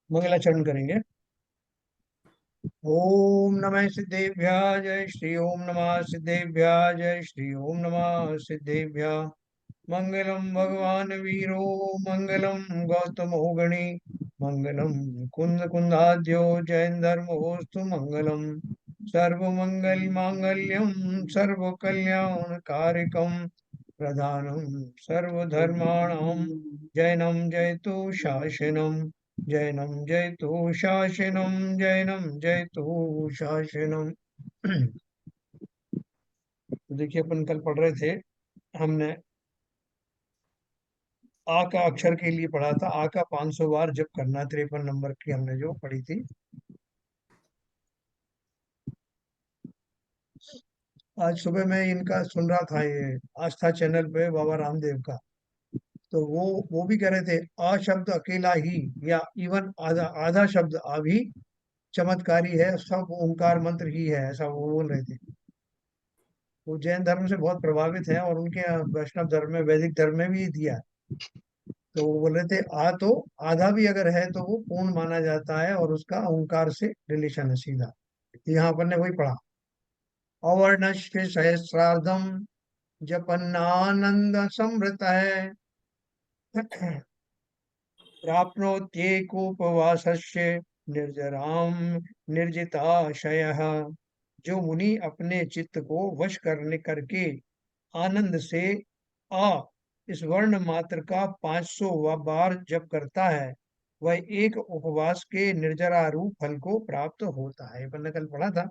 मंगलाचरण करेंगे। ओम नमः सिद्धेभ्यः जय श्री ओम नमः सिद्धेभ्यः जय श्री ओम नमः सिद्धेभ्यः। मंगलम भगवान वीरो मंगलम गौतमो गणी मंगलम कुंद कुंदाद्यो जैन धर्मोस्तु मंगलम सर्वमंगल मांगल्यम सर्व कल्याण कारकम प्रधानम सर्वधर्माणां जैनम जयतु शासनम जैनम जयतु शासनम जैनम जयतु शासनम। तो देखिए अपन कल पढ़ रहे थे, हमने आ का अक्षर के लिए पढ़ा था। आ का 500 बार जप करना, 53 नंबर की हमने जो पढ़ी थी। आज सुबह मैं इनका सुन रहा था, ये आस्था चैनल पे बाबा रामदेव का। तो वो भी कह रहे थे आ शब्द अकेला ही या इवन आधा आधा शब्द आ भी चमत्कारी है, सब ओंकार मंत्र ही है, ऐसा वो बोल रहे थे। वो जैन धर्म से बहुत प्रभावित है और उनके वैष्णव धर्म में, वैदिक धर्म में भी दिया है। तो वो बोल रहे थे आ तो आधा भी अगर है तो वो पूर्ण माना जाता है और उसका ओंकार से रिलेशन है सीधा। यहाँ अपन ने वही पढ़ा। अवर्णश्य सहस्रार्धम जपन्नानंद समृत है प्राप्नोत्येकोपवासस्य निर्जराम निर्जिताशयः। जो मुनि अपने चित्त को वश करके आनंद से आ इस वर्ण मात्र का 500 बार जप करता है, वह एक उपवास के निर्जरा रूप फल को प्राप्त होता है। अपन ने कल पढ़ा था।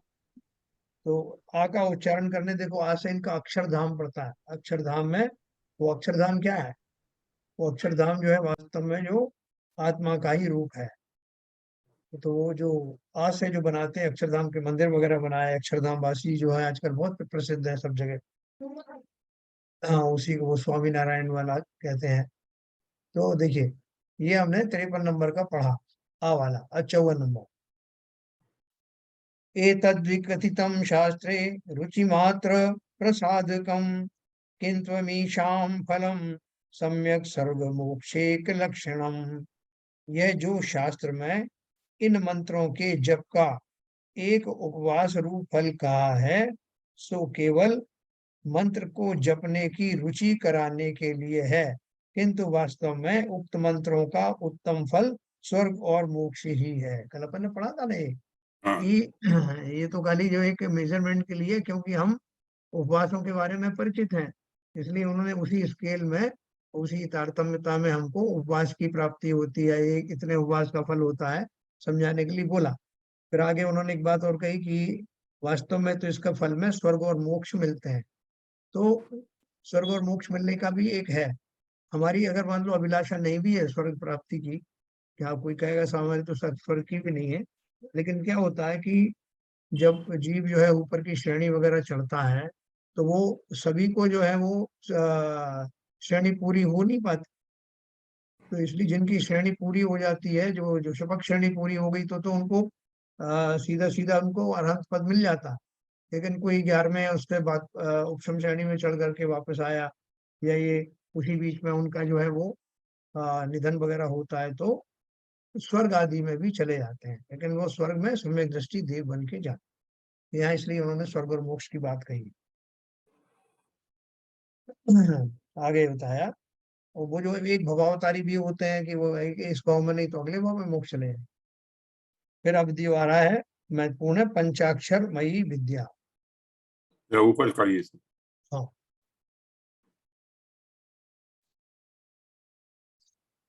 तो आ का उच्चारण करने, देखो आ से इनका अक्षरधाम पड़ता है। अक्षरधाम में, वो अक्षरधाम क्या है? वो अक्षरधाम जो है वास्तव में जो आत्मा का ही रूप है। तो वो जो आज से जो बनाते हैं अक्षरधाम के मंदिर वगैरह बनाए, अक्षरधाम वासी जो है आजकल बहुत प्रसिद्ध है सब जगह। हाँ, उसी को वो स्वामी नारायण वाला कहते हैं। तो देखिए, ये हमने 53 नंबर का पढ़ा, आ वाला। 54 नंबर। एतद्विकथितं शास्त्रे रुचिमात्र प्रसादकं किंत्वमीशां फलम सम्यक सर्वमोक्षेक लक्षणम। यह जो शास्त्र में इन मंत्रों के जप का एक उपवास रूप फल कहा है, सो केवल मंत्र को जपने की रुचि कराने के लिए है, किंतु वास्तव में उक्त मंत्रों का उत्तम फल स्वर्ग और मोक्ष ही है। कल अपन ने पढ़ा था ना ये हाँ। कि ये तो खाली जो एक मेजरमेंट के लिए, क्योंकि हम उपवासों के बारे में परिचित हैं, इसलिए उन्होंने उसी स्केल में, उसी तारतम्यता में हमको उपवास की प्राप्ति होती है, ये इतने उपवास का फल होता है, समझाने के लिए बोला। फिर आगे उन्होंने एक बात और कही कि वास्तव में तो इसका फल में स्वर्ग और मोक्ष मिलते हैं। तो स्वर्ग और मोक्ष मिलने का भी एक है। हमारी अगर मान लो अभिलाषा नहीं भी है स्वर्ग प्राप्ति की, क्या कोई कहेगा सामान्य तो स्वर्ग की भी नहीं है, लेकिन क्या होता है कि जब जीव जो है ऊपर की श्रेणी वगैरह चढ़ता है, तो वो सभी को जो है वो श्रेणी पूरी हो नहीं पाती। तो इसलिए जिनकी श्रेणी पूरी हो जाती है, जो जो शपथ श्रेणी पूरी हो गई, तो उनको सीधा सीधा उनको अरहत पद मिल जाता है। लेकिन कोई 11वें उसके बाद उपशम श्रेणी में चढ़ करके वापस आया, या ये उसी बीच में उनका जो है वो निधन वगैरह होता है, तो स्वर्ग आदि में भी चले जाते हैं, लेकिन वो स्वर्ग में सम्यक दृष्टि देव बन के जाते हैं। यहाँ इसलिए उन्होंने स्वर्ग और मोक्ष की बात कही। आगे बताया, और वो जो एक भवावतारी भी होते हैं कि वो इस भाव में नहीं तो अगले भाव में मोक्ष चले जाए। फिर अब दियो आ रहा है महत्वपूर्ण है, पंचाक्षर मयी विद्या। या ऊपर पढ़िए। हाँ,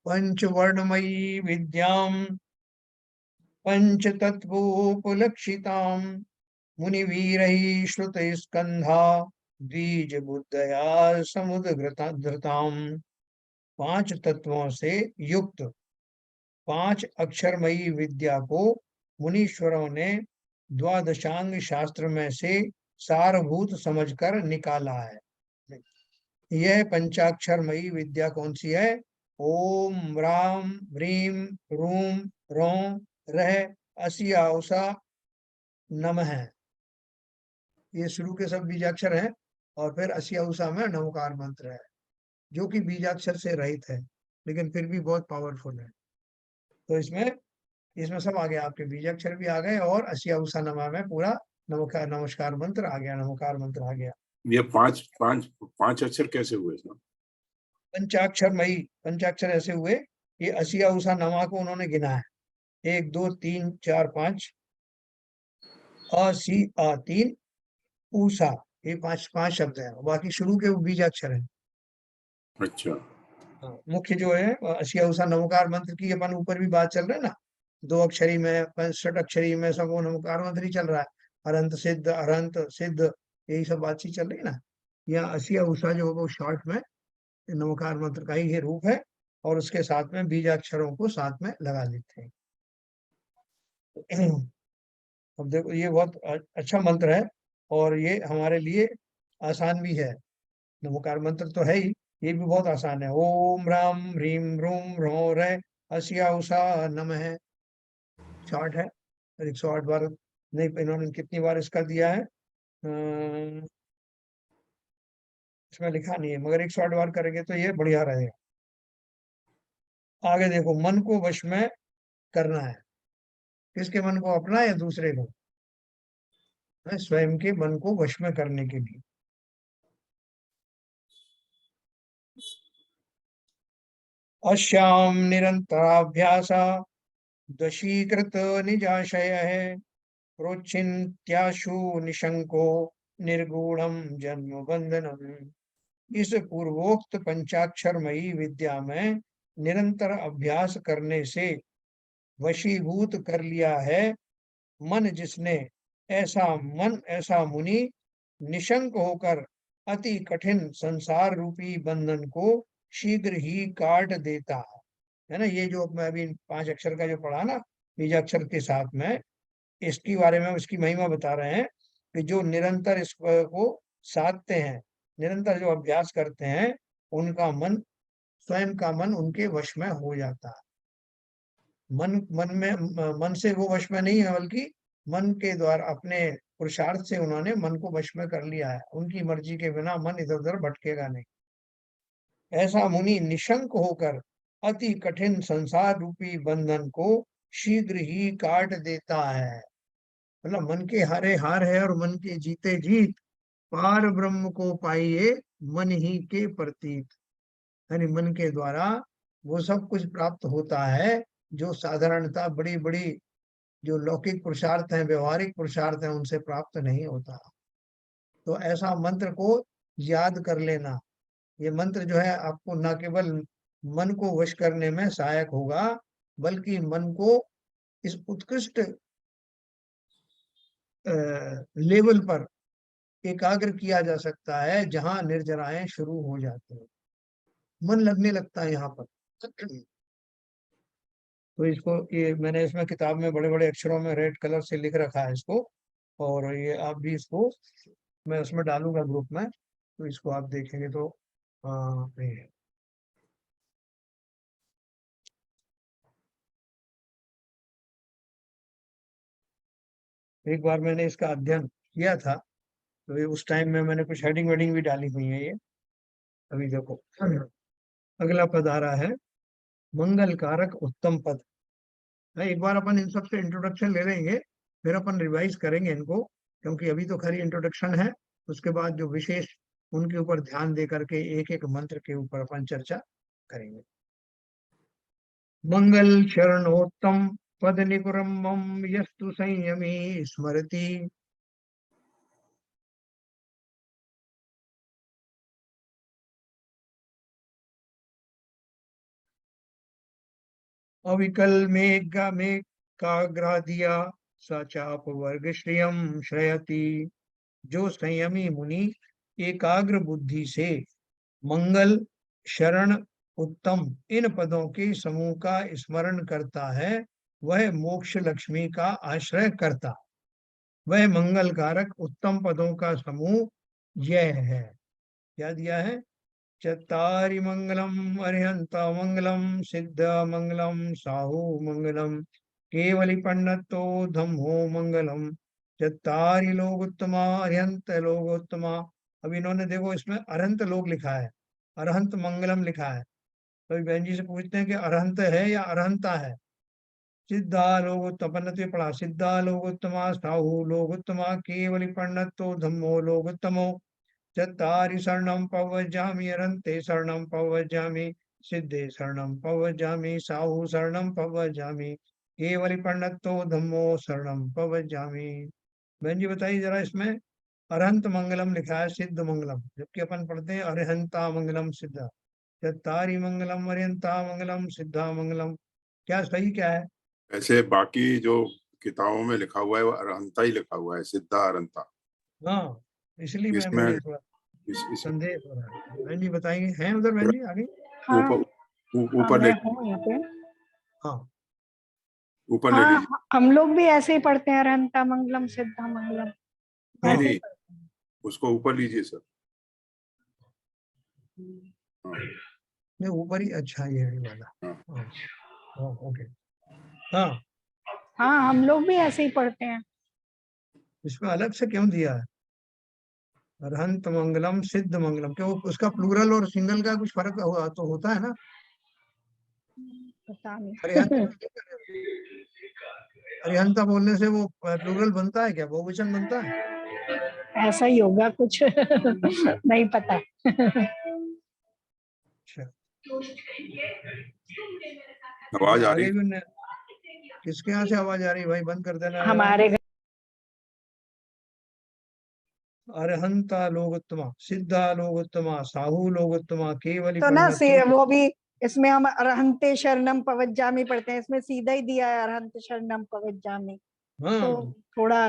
पंचवर्णमयी विद्याम पंचतत्वोपलक्षिताम मुनिवीरैः श्रुतैस्कन्धा द्विज बुद्धया समुद्रताम। 5 तत्वों से युक्त 5 अक्षरमयी विद्या को मुनीश्वरों ने द्वादशांग शास्त्र में से सारभूत समझकर निकाला है। यह पंचाक्षरमयी विद्या कौन सी है? ओम राम ह्रीम रूम रों रह असिया उषा नमः। ये शुरू के सब बीजाक्षर हैं, और फिर असिया उषा में नवकार मंत्र है, जो कि बीजाक्षर से रहित है। लेकिन फिर भी बहुत पावरफुल है। तो इसमें इसमें सब आ गया, आपके बीजाक्षर भी आ गए और असिया उषा नमा में पूरा नमस्कार नमस्कार मंत्र आ गया, नमस्कार मंत्र आ गया। ये पांच पांच पांच अक्षर कैसे हुए इसमें? पंचाक्षरमयी, पंचाक्षर ऐसे हुए, ये असिया उषा नमा को उन्होंने गिना है, 1 2 3 4 5, अ सी आ 3, उषा, ये पांच पांच शब्द है, बाकी शुरू के वो बीजाक्षर है। अच्छा। हाँ, मुख्य जो है असिया उषा नमकार मंत्र की अपन ऊपर भी बात चल रहा है ना, 2 अक्षरी में, 65 अक्षरी में सब वो नमकार मंत्र ही चल रहा है, अरंत सिद्ध, अरंत सिद्ध, यही सब बातचीत चल रही है ना। यहाँ असिया उषा जो है वो शॉर्ट में नमकार मंत्र का ही ये रूप है, और उसके साथ में बीजाक्षरों को साथ में लगा देते हैं। अब देखो ये बहुत अच्छा मंत्र है, और ये हमारे लिए आसान भी है। नमोकार मंत्र तो है ही, ये भी बहुत आसान है। ओम राम ह्रीम रूम ह्रो रे अस्या उषा नमः, शॉर्ट है, और 108 बार, नहीं इन्होंने कितनी बार इसका दिया है, इसमें लिखा नहीं है, मगर 108 बार करेंगे तो ये बढ़िया रहेगा। आगे देखो, मन को वश में करना है, किसके मन को, अपना या दूसरे को? स्वयं के मन को वश में करने के लिए। अश्याम निरंतराभ्यास दशीकृत निजाशय है, प्रोच्छिन्त्याशु निशंको निर्गुणम जन्म बंधनम। इस पूर्वोक्त पंचाक्षरमयी विद्या में निरंतर अभ्यास करने से वशीभूत कर लिया है मन जिसने, ऐसा मुनि निशंक होकर अति कठिन संसार रूपी बंधन को शीघ्र ही काट देता है ना। ये जो मैं अभी 5 अक्षर का जो पढ़ा ना, बीजाक्षर के साथ में, इसके बारे में उसकी महिमा बता रहे हैं कि जो निरंतर इसको साधते हैं, निरंतर जो अभ्यास करते हैं, उनका मन, स्वयं का मन उनके वश में हो जाता है। मन से वो वश में नहीं है, बल्कि मन के द्वारा अपने पुरुषार्थ से उन्होंने मन को वश में कर लिया है, उनकी मर्जी के बिना मन इधर उधर भटकेगा नहीं। ऐसा मुनि निशंक होकर अति कठिन संसार रूपी बंधन को शीघ्र ही काट देता है। मतलब मन के हारे हार है और मन के जीते जीत, पार ब्रह्म को पाइए मन ही के प्रतीत। यानी मन के द्वारा वो सब कुछ प्राप्त होता है जो साधारणता बड़ी बड़ी जो लौकिक पुरुषार्थ हैं, व्यवहारिक पुरुषार्थ हैं, उनसे प्राप्त नहीं होता। तो ऐसा मंत्र को याद कर लेना, ये मंत्र जो है आपको न केवल मन को वश करने में सहायक होगा, बल्कि मन को इस उत्कृष्ट लेवल पर एकाग्र किया जा सकता है जहां निर्जराएं शुरू हो जाती हैं, मन लगने लगता है यहाँ पर। तो इसको, ये मैंने इसमें किताब में बड़े बड़े अक्षरों में रेड कलर से लिख रखा है इसको, और ये आप भी इसको मैं उसमें डालूंगा ग्रुप में, तो इसको आप देखेंगे तो ये एक बार मैंने इसका अध्ययन किया था, तो ये उस टाइम में मैंने कुछ हेडिंग वेडिंग भी डाली हुई है ये। अभी देखो अगला पद आ रहा है, मंगल कारक उत्तम पद है। एक बार अपन इन सब से इंट्रोडक्शन ले लेंगे, फिर अपन रिवाइज करेंगे इनको, क्योंकि अभी तो खाली इंट्रोडक्शन है। उसके बाद जो विशेष उनके ऊपर ध्यान दे करके एक एक मंत्र के ऊपर अपन चर्चा करेंगे। मंगल शरणोत्तम पद निकुरम्बम यस्तु संयमी स्मरति, अविकल मेघ में काग्रादिया सा चाप वर्ग श्रियम श्रयति। जो संयमी मुनि एकाग्र बुद्धि से मंगल, शरण, उत्तम इन पदों के समूह का स्मरण करता है, वह मोक्ष लक्ष्मी का आश्रय करता। वह मंगल कारक उत्तम पदों का समूह यह है। क्या दिया है? चत्तारि मंगलम अरिहंत मंगलम सिद्ध मंगलम साहु मंगलम केवली पंडितो धम्मो मंगलम चत्तारि लोकोत्तमा अरिहंत लोकोत्तमा। अब इन्होंने देखो इसमें अरहंत लोग लिखा है, अरहंत मंगलम लिखा है, कभी बहन जी से पूछते हैं कि अरहंत है या अरहंता है। सिद्धा लोगोत्तम पढ़ा, सिद्धा लोगोत्तमा साहू लोगोत्तमा केवली पंडितो धम्मो लोगोत्तमो चत्तारि शरणं पवज्जामि अरहन्ते शरणं पवज्जामि सिद्धे शरणं पवज्जामि साहू शरणं पवज्जामि केवली पंडितो धम्मो शरणं पवज्जामि। बहन जी बताइए जरा, इसमें अरहंत मंगलम लिखा है सिद्ध मंगलम, जबकि अपन पढ़ते हैं अरहंता मंगलम सिद्धा। चत्तारि मंगलम अरहंता मंगलम सिद्धा मंगलम, क्या सही क्या है? ऐसे बाकी जो किताबों में लिखा हुआ है वो अरहंता ही लिखा हुआ है, सिद्धा अरहंता। हाँ, इसलिए मैं इसमें मुझे थोड़ा इस संदेह हो रहा है। बहन जी बताएंगे, हैं उधर बहन जी आगे? हाँ ऊपर हाँ, ऊपर ले, मैं हूँ यहाँ पे। हाँ ऊपर ले हाँ, लीजिए। हम लोग भी ऐसे ही पढ़ते हैं, अरहंता मंगलम सिद्धा मंगलम, नहीं ऐसे ही नहीं, पढ़ते हैं। उसको ऊपर लीजिए सर। हाँ नहीं, ऊपर ही अच्छा ये है वाला। हाँ। हाँ हाँ, ओके। हाँ, हाँ, हम लोग भी ऐसे ही पढ़ते हैं। इसमें अलग से क्यों दिया है अरहंत मंगलम सिद्ध मंगलम? क्यों उसका प्लूरल और सिंगल का कुछ फर्क हुआ तो होता है ना? पता अरिहंत नहीं। अरिहंता बोलने से वो प्लूरल बनता है क्या, बहुवचन बनता है? ऐसा ही होगा कुछ। नहीं पता। अच्छा, आवाज आ रही आगे भी किसके यहाँ से आवाज आ रही है भाई? बंद कर देना यार। हमारे घर अरहंता लोगोत्तमा सिद्धा लोगोत्तमा साहू लोगोत्तमा केवली तो ना पंडितो। वो भी, इसमें हम अरहंते शरणम पवज्जामि पढ़ते हैं, इसमें सीधा ही दिया है अरहंत शरणम पवज्जामि, तो हाँ, थोड़ा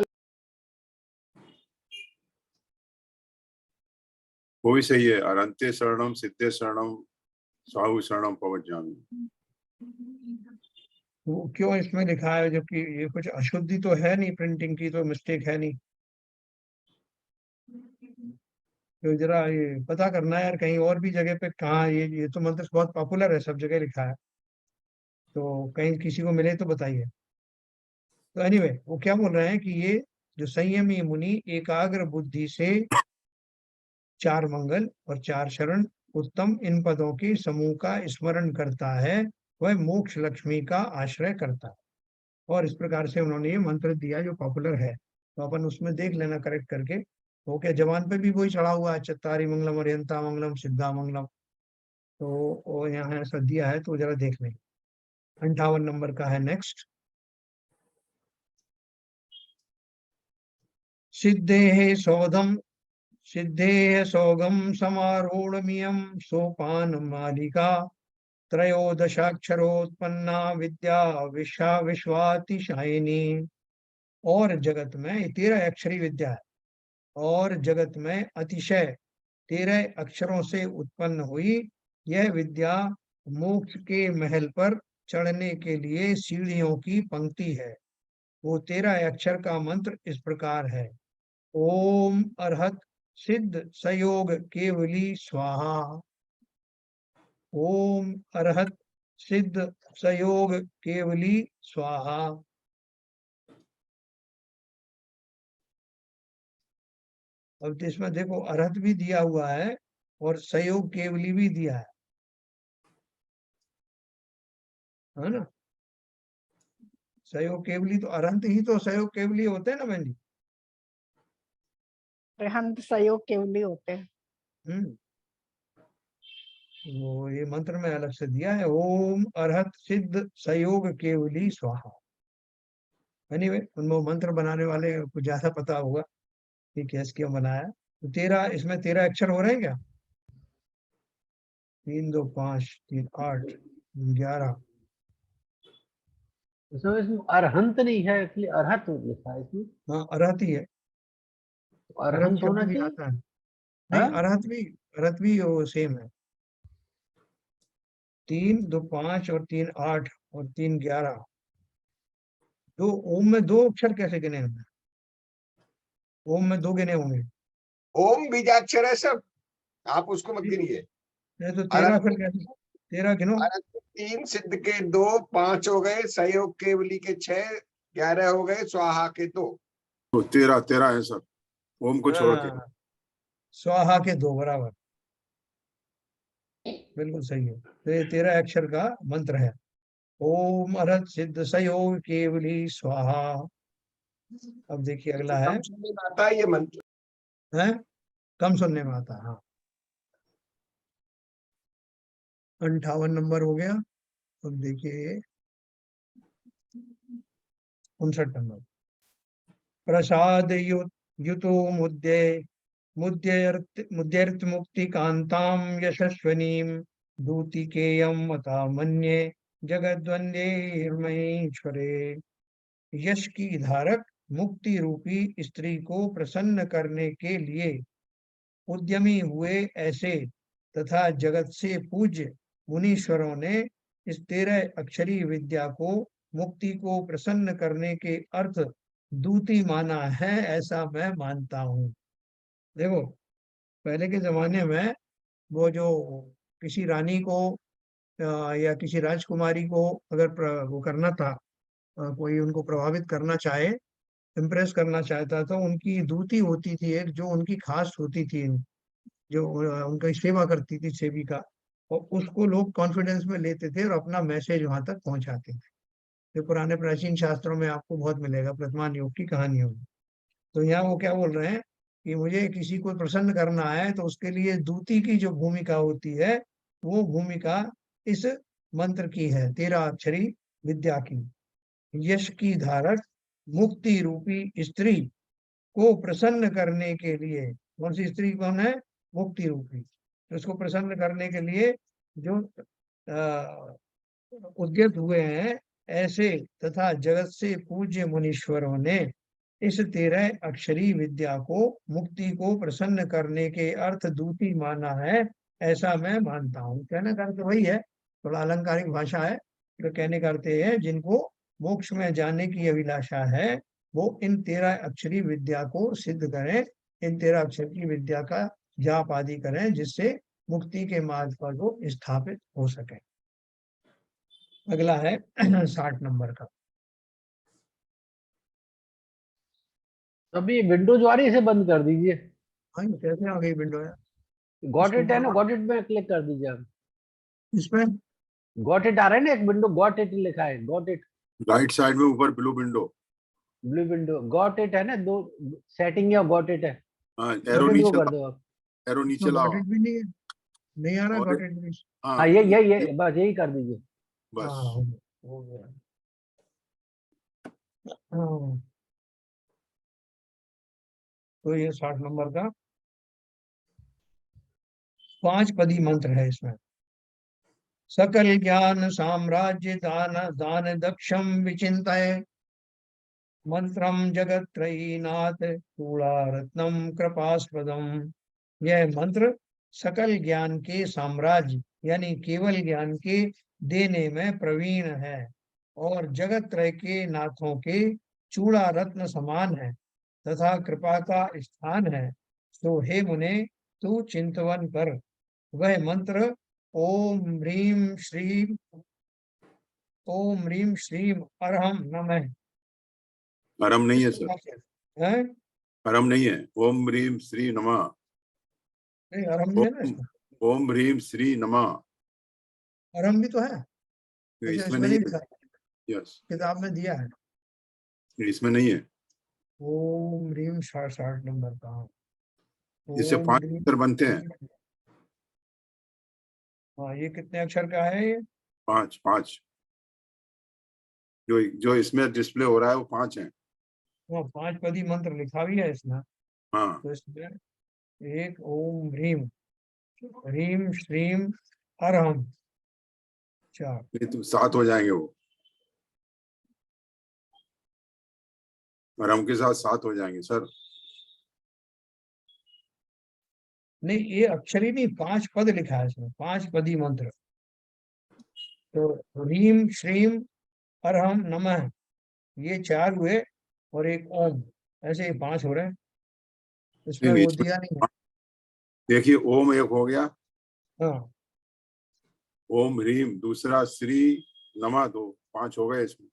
वो भी सही है, अरहंते शरणम सिद्धे शरणम साहू शरणम पवज्जामि। वो क्यों इसमें लिखा है, जबकि ये कुछ अशुद्धि तो है नहीं, प्रिंटिंग की तो मिस्टेक है नहीं? तो जरा ये पता करना है यार, कहीं और भी जगह पे कहाँ ये तो मंत्र बहुत पॉपुलर है, सब जगह लिखा है, तो कहीं किसी को मिले तो बताइए। तो एनीवे वो क्या बोल रहे हैं कि ये जो संयमी मुनि एकाग्र बुद्धि से 4 मंगल और 4 शरण उत्तम इन पदों के समूह का स्मरण करता है, वह मोक्ष लक्ष्मी का आश्रय करता है। और इस प्रकार से उन्होंने ये मंत्र दिया जो पॉपुलर है, तो अपन उसमें देख लेना करेक्ट करके। तो क्या जवान पे भी वही चढ़ा हुआ है, चत्तारी मंगलम अरिहंता मंगलम सिद्धा मंगलम, तो वो यहाँ ऐसा दिया है, तो जरा देख लें। 58 नंबर का है नेक्स्ट। सिद्धेः सौधम सिद्धेः सौगम समारूढ़मियं सोपान मालिका त्रयोदशाक्षरोत्पन्ना विद्या विश्वा विश्वातिशायिनी। और जगत में 13 अक्षरी विद्या है, और जगत में अतिशय 13 अक्षरों से उत्पन्न हुई यह विद्या मोक्ष के महल पर चढ़ने के लिए सीढ़ियों की पंक्ति है। वो 13 अक्षर का मंत्र इस प्रकार है, ओम अरहत सिद्ध सयोग केवली स्वाहा। ओम अरहत सिद्ध सयोग केवली स्वाहा। अब तो इसमें देखो अरहत भी दिया हुआ है और सयोग केवली भी दिया है ना? सयोग केवली तो अरहंत ही तो सयोग केवली होते हैं ना बहन जी? अरहंत सहयोग केवली होते हैं। हम्म, वो ये मंत्र में अलग से दिया है, ओम अरहत सिद्ध सयोग केवली स्वाहा। एनीवे उनको मंत्र बनाने वाले को ज्यादा पता होगा कि कैसे क्यों बनाया। तो 13, इसमें 13 अक्षर हो रहे हैं क्या? 3 2 5 3 8 11। इसमें अरहंत नहीं है, एक्चुअली अरहत लिखा है इसमें। हाँ अरहत ही है, तो अरहत अरहंत शब्द होना भी चाहिए। आता है। नहीं, हाँ, अरहत भी वो सेम है। 3 2 5 और 3 8 और 3 11। दो ओम में 2 अक्षर कैसे गिने हमने? ओम में 2 गिने होंगे। ओम बीजाक्षर है सब, आप उसको मत गिनिए। नहीं तो 13 फिर अरहत कैसे? 13 गिनो। अरहत 3, सिद्ध के 2, 5 हो गए, सहयोग केवली के 6, 11 हो गए, स्वाहा के 2। तो 13 है सर, ओम को छोड़ के। हाँ, स्वाहा के 2 बराबर। बिल्कुल सही है। तो ये 13 अक्षर का मंत्र है। ओम अरहत सिद्ध सयोग केवली स्वाहा। अब देखिए अगला है। कम सुनने में आता है ये मंत्र। है कम सुनने में आता है, हाँ। 58 नंबर हो गया। अब देखिए 59 नंबर। प्रसाद युतो मुद्दे मुद्यर्थ मुक्ति कांताम यशस्वनीम दूतिकेयम मता मन्ये जगद्वंदेर्मयेश्वरे। यश की धारक मुक्ति रूपी स्त्री को प्रसन्न करने के लिए उद्यमी हुए ऐसे तथा जगत से पूज्य मुनीश्वरों ने इस 13 अक्षरी विद्या को मुक्ति को प्रसन्न करने के अर्थ दूती माना है, ऐसा मैं मानता हूँ। देखो पहले के जमाने में वो जो किसी रानी को या किसी राजकुमारी को अगर वो करना था, कोई उनको प्रभावित करना चाहे, इम्प्रेस करना चाहता, तो उनकी दूती होती थी एक, जो उनकी खास होती थी, जो उनका सेवा करती थी, सेविका। और उसको लोग कॉन्फिडेंस में लेते थे और अपना मैसेज वहां तक पहुंचाते थे। ये पुराने प्राचीन शास्त्रों में आपको बहुत मिलेगा, वर्तमान युग की कहानी होगी। तो यहाँ वो क्या बोल रहे हैं कि मुझे किसी को प्रसन्न करना है, तो उसके लिए दूती की जो भूमिका होती है, वो भूमिका इस मंत्र की है, 13 अक्षरी विद्या की। यश की धारक मुक्ति रूपी स्त्री को प्रसन्न करने के लिए, कौन सी स्त्री कौन है? मुक्ति रूपी। तो उसको प्रसन्न करने के लिए जो उद्यत हुए हैं ऐसे तथा जगत से पूज्य मुनीश्वरों ने इस 13 अक्षरी विद्या को मुक्ति को प्रसन्न करने के अर्थ दूती माना है, ऐसा मैं मानता हूँ। कहने का अर्थ वही है, थोड़ा अलंकारिक भाषा है। तो कहने का अर्थ है जिनको मोक्ष में जाने की अभिलाषा है, वो इन 13 अक्षरी विद्या को सिद्ध करें, इन 13 अक्षर की विद्या का जाप आदि करें, जिससे मुक्ति के मार्ग पर वो स्थापित हो सके। अगला है 60 नंबर का। अभी विंडो जो आ रही है इसे बंद कर दीजिए। हाँ ये कैसे आ गई विंडो है? गॉट इसको इट है ना, ऊपर गॉट इट में क्लिक कर दीजिए आप। इसमें गॉट इट आ रहा है ना, एक विंडो गॉट इट लिखा है, गॉट इट राइट साइड में ऊपर blue window. Blue window got it है ना, दो सेटिंग या गॉट इट है, हाँ एरो गॉट इट को नीचे कर लाओ, दो आप। एरो नीचे इसमें लाओ। गॉट इट भी नहीं है, नहीं आ रहा और गॉट इट भी। हाँ हाँ ये बस यही कर दीजिए। हाँ बस। हो गया। हाँ, तो ये 60 नंबर का 5 पदी मंत्र है इसमें। सकल ज्ञान साम्राज्य दान दान दक्षम विचिंतय मंत्रम जगत्त्रयीनाथ चूड़ा रत्नम कृपास्पदम। यह मंत्र सकल ज्ञान के साम्राज्य यानी केवल ज्ञान के देने में प्रवीण है और जगत त्रय के नाथों के चूड़ा रत्न समान है तथा कृपा का स्थान है। तो हे मुने, तू चिंतवन कर। वह मंत्र ओम ह्रीम श्रीम अरहम नमः। अरम नहीं है सर, है? अरम नहीं है। ओम ह्रीम श्री नमः। नहीं अरहम भी है ना ओम इसमें। ओम ह्रीम श्री नमः। अरहम भी तो है। तो अच्छा इसमें इसमें नहीं नहीं है। लिखा, यस, किताब में दिया है। इसमें नहीं है। ओम ह्रीम 60 नंबर का। इससे ओम 5 ह्रीम अक्षर बनते हैं। श्रीम। हाँ ये कितने अक्षर का है ये? 5 जो जो इसमें डिस्प्ले हो रहा है वो 5 है। हाँ 5 पदी मंत्र लिखा भी है इसमें। हाँ तो इसमें एक ओम ह्रीम ह्रीम श्रीम अरहम 4। ये तो 7 हो जाएंगे वो, अरम के साथ 7 हो जाएंगे सर। नहीं ये अक्षर ही नहीं, 5 पद लिखा है इसमें, 5 पदी मंत्र। तो ह्रीम श्रीम अरहम नमः ये 4 हुए और एक ओम, ऐसे ही 5 हो रहे हैं। इसमें नहीं वो इसमें दिया नहीं है। देखिए ओम एक हो गया, हाँ ओम ह्रीम दूसरा, श्री नमः 2, 5 हो गए इसमें।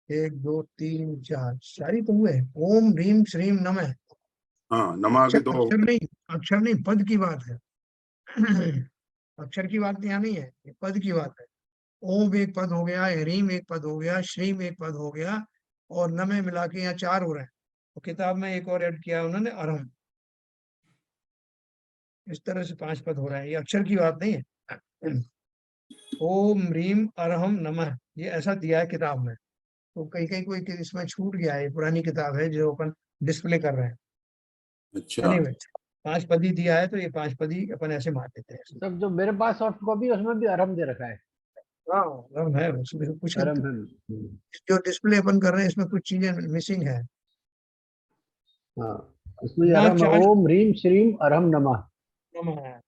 1 2 3 4 4 ही तो हुए। ओम ह्रीम श्रीम नमः। हाँ, नमा के दो। अक्षर नहीं पद की बात है। अक्षर की बात यहाँ नहीं है, ये पद की बात है। ओम एक पद हो गया, ह्रीम एक पद हो गया, श्रीम एक पद हो गया, और न में मिला के यहाँ 4 हो रहे हैं। तो किताब में एक और ऐड किया उन्होंने, अरहम। इस तरह से 5 पद हो रहे हैं, ये अक्षर की बात नहीं है। ओम ह्रीम अरहम नमः, ये ऐसा दिया है किताब में। तो कहीं कहीं कोई इसमें छूट गया है, पुरानी किताब है जो अपन डिस्प्ले कर रहे हैं। अच्छा, एनीवे 5 पद ही दिया है, तो ये 5 पद ही अपन ऐसे मान लेते हैं। सब जो मेरे पास सॉफ्ट कॉपी है उसमें भी अरहम दे रखा है। हाँ अरहम है उसमें, कुछ अरहम है। जो डिस्प्ले अपन कर रहे हैं इसमें कुछ चीजें मिसिंग है। हाँ, इसमें ना अरहम है, चाश ओम ह्रीम श्रीम अरहम नमः। नमः,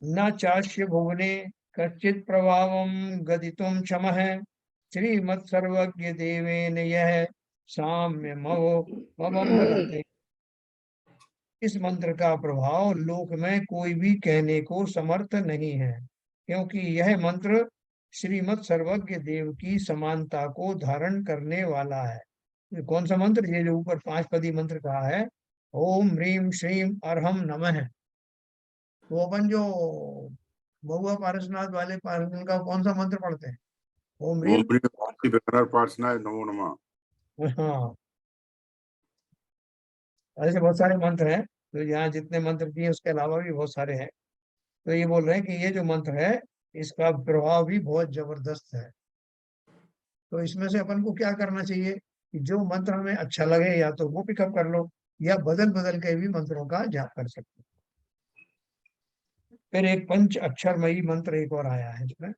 न चास्य भुवने कच्चित् प्रभावं गदितुं क्षमः, श्रीमत्सर्वज्ञ देवेन यह साम्य मवम वदते। इस मंत्र का प्रभाव लोक में कोई भी कहने को समर्थ नहीं है, क्योंकि यह मंत्र श्रीमत् सर्वज्ञ देव की समानता को धारण करने वाला है। ये कौन सा मंत्र? ये जो ऊपर 5 पदी मंत्र कहा है, ओम ह्रीम श्रीम अरहम नमः। वो अपन जो बहुआ पारसनाथ वाले पारसन का कौन सा मंत्र पढ़ते हैं? ओम ओम ह्रीम। ह्रीम पार्सनाय नमो नमः। हाँ, ऐसे बहुत सारे मंत्र हैं। तो यहाँ जितने मंत्र दिए उसके अलावा भी बहुत सारे हैं। तो ये बोल रहे हैं कि ये जो मंत्र है इसका प्रभाव भी बहुत जबरदस्त है। तो इसमें से अपन को क्या करना चाहिए कि जो मंत्र हमें अच्छा लगे या तो वो पिकअप कर लो, या बदल बदल के भी मंत्रों का जाप कर सकते हो। फिर एक पंच अक्षरमयी मंत्र एक और आया है इसमें।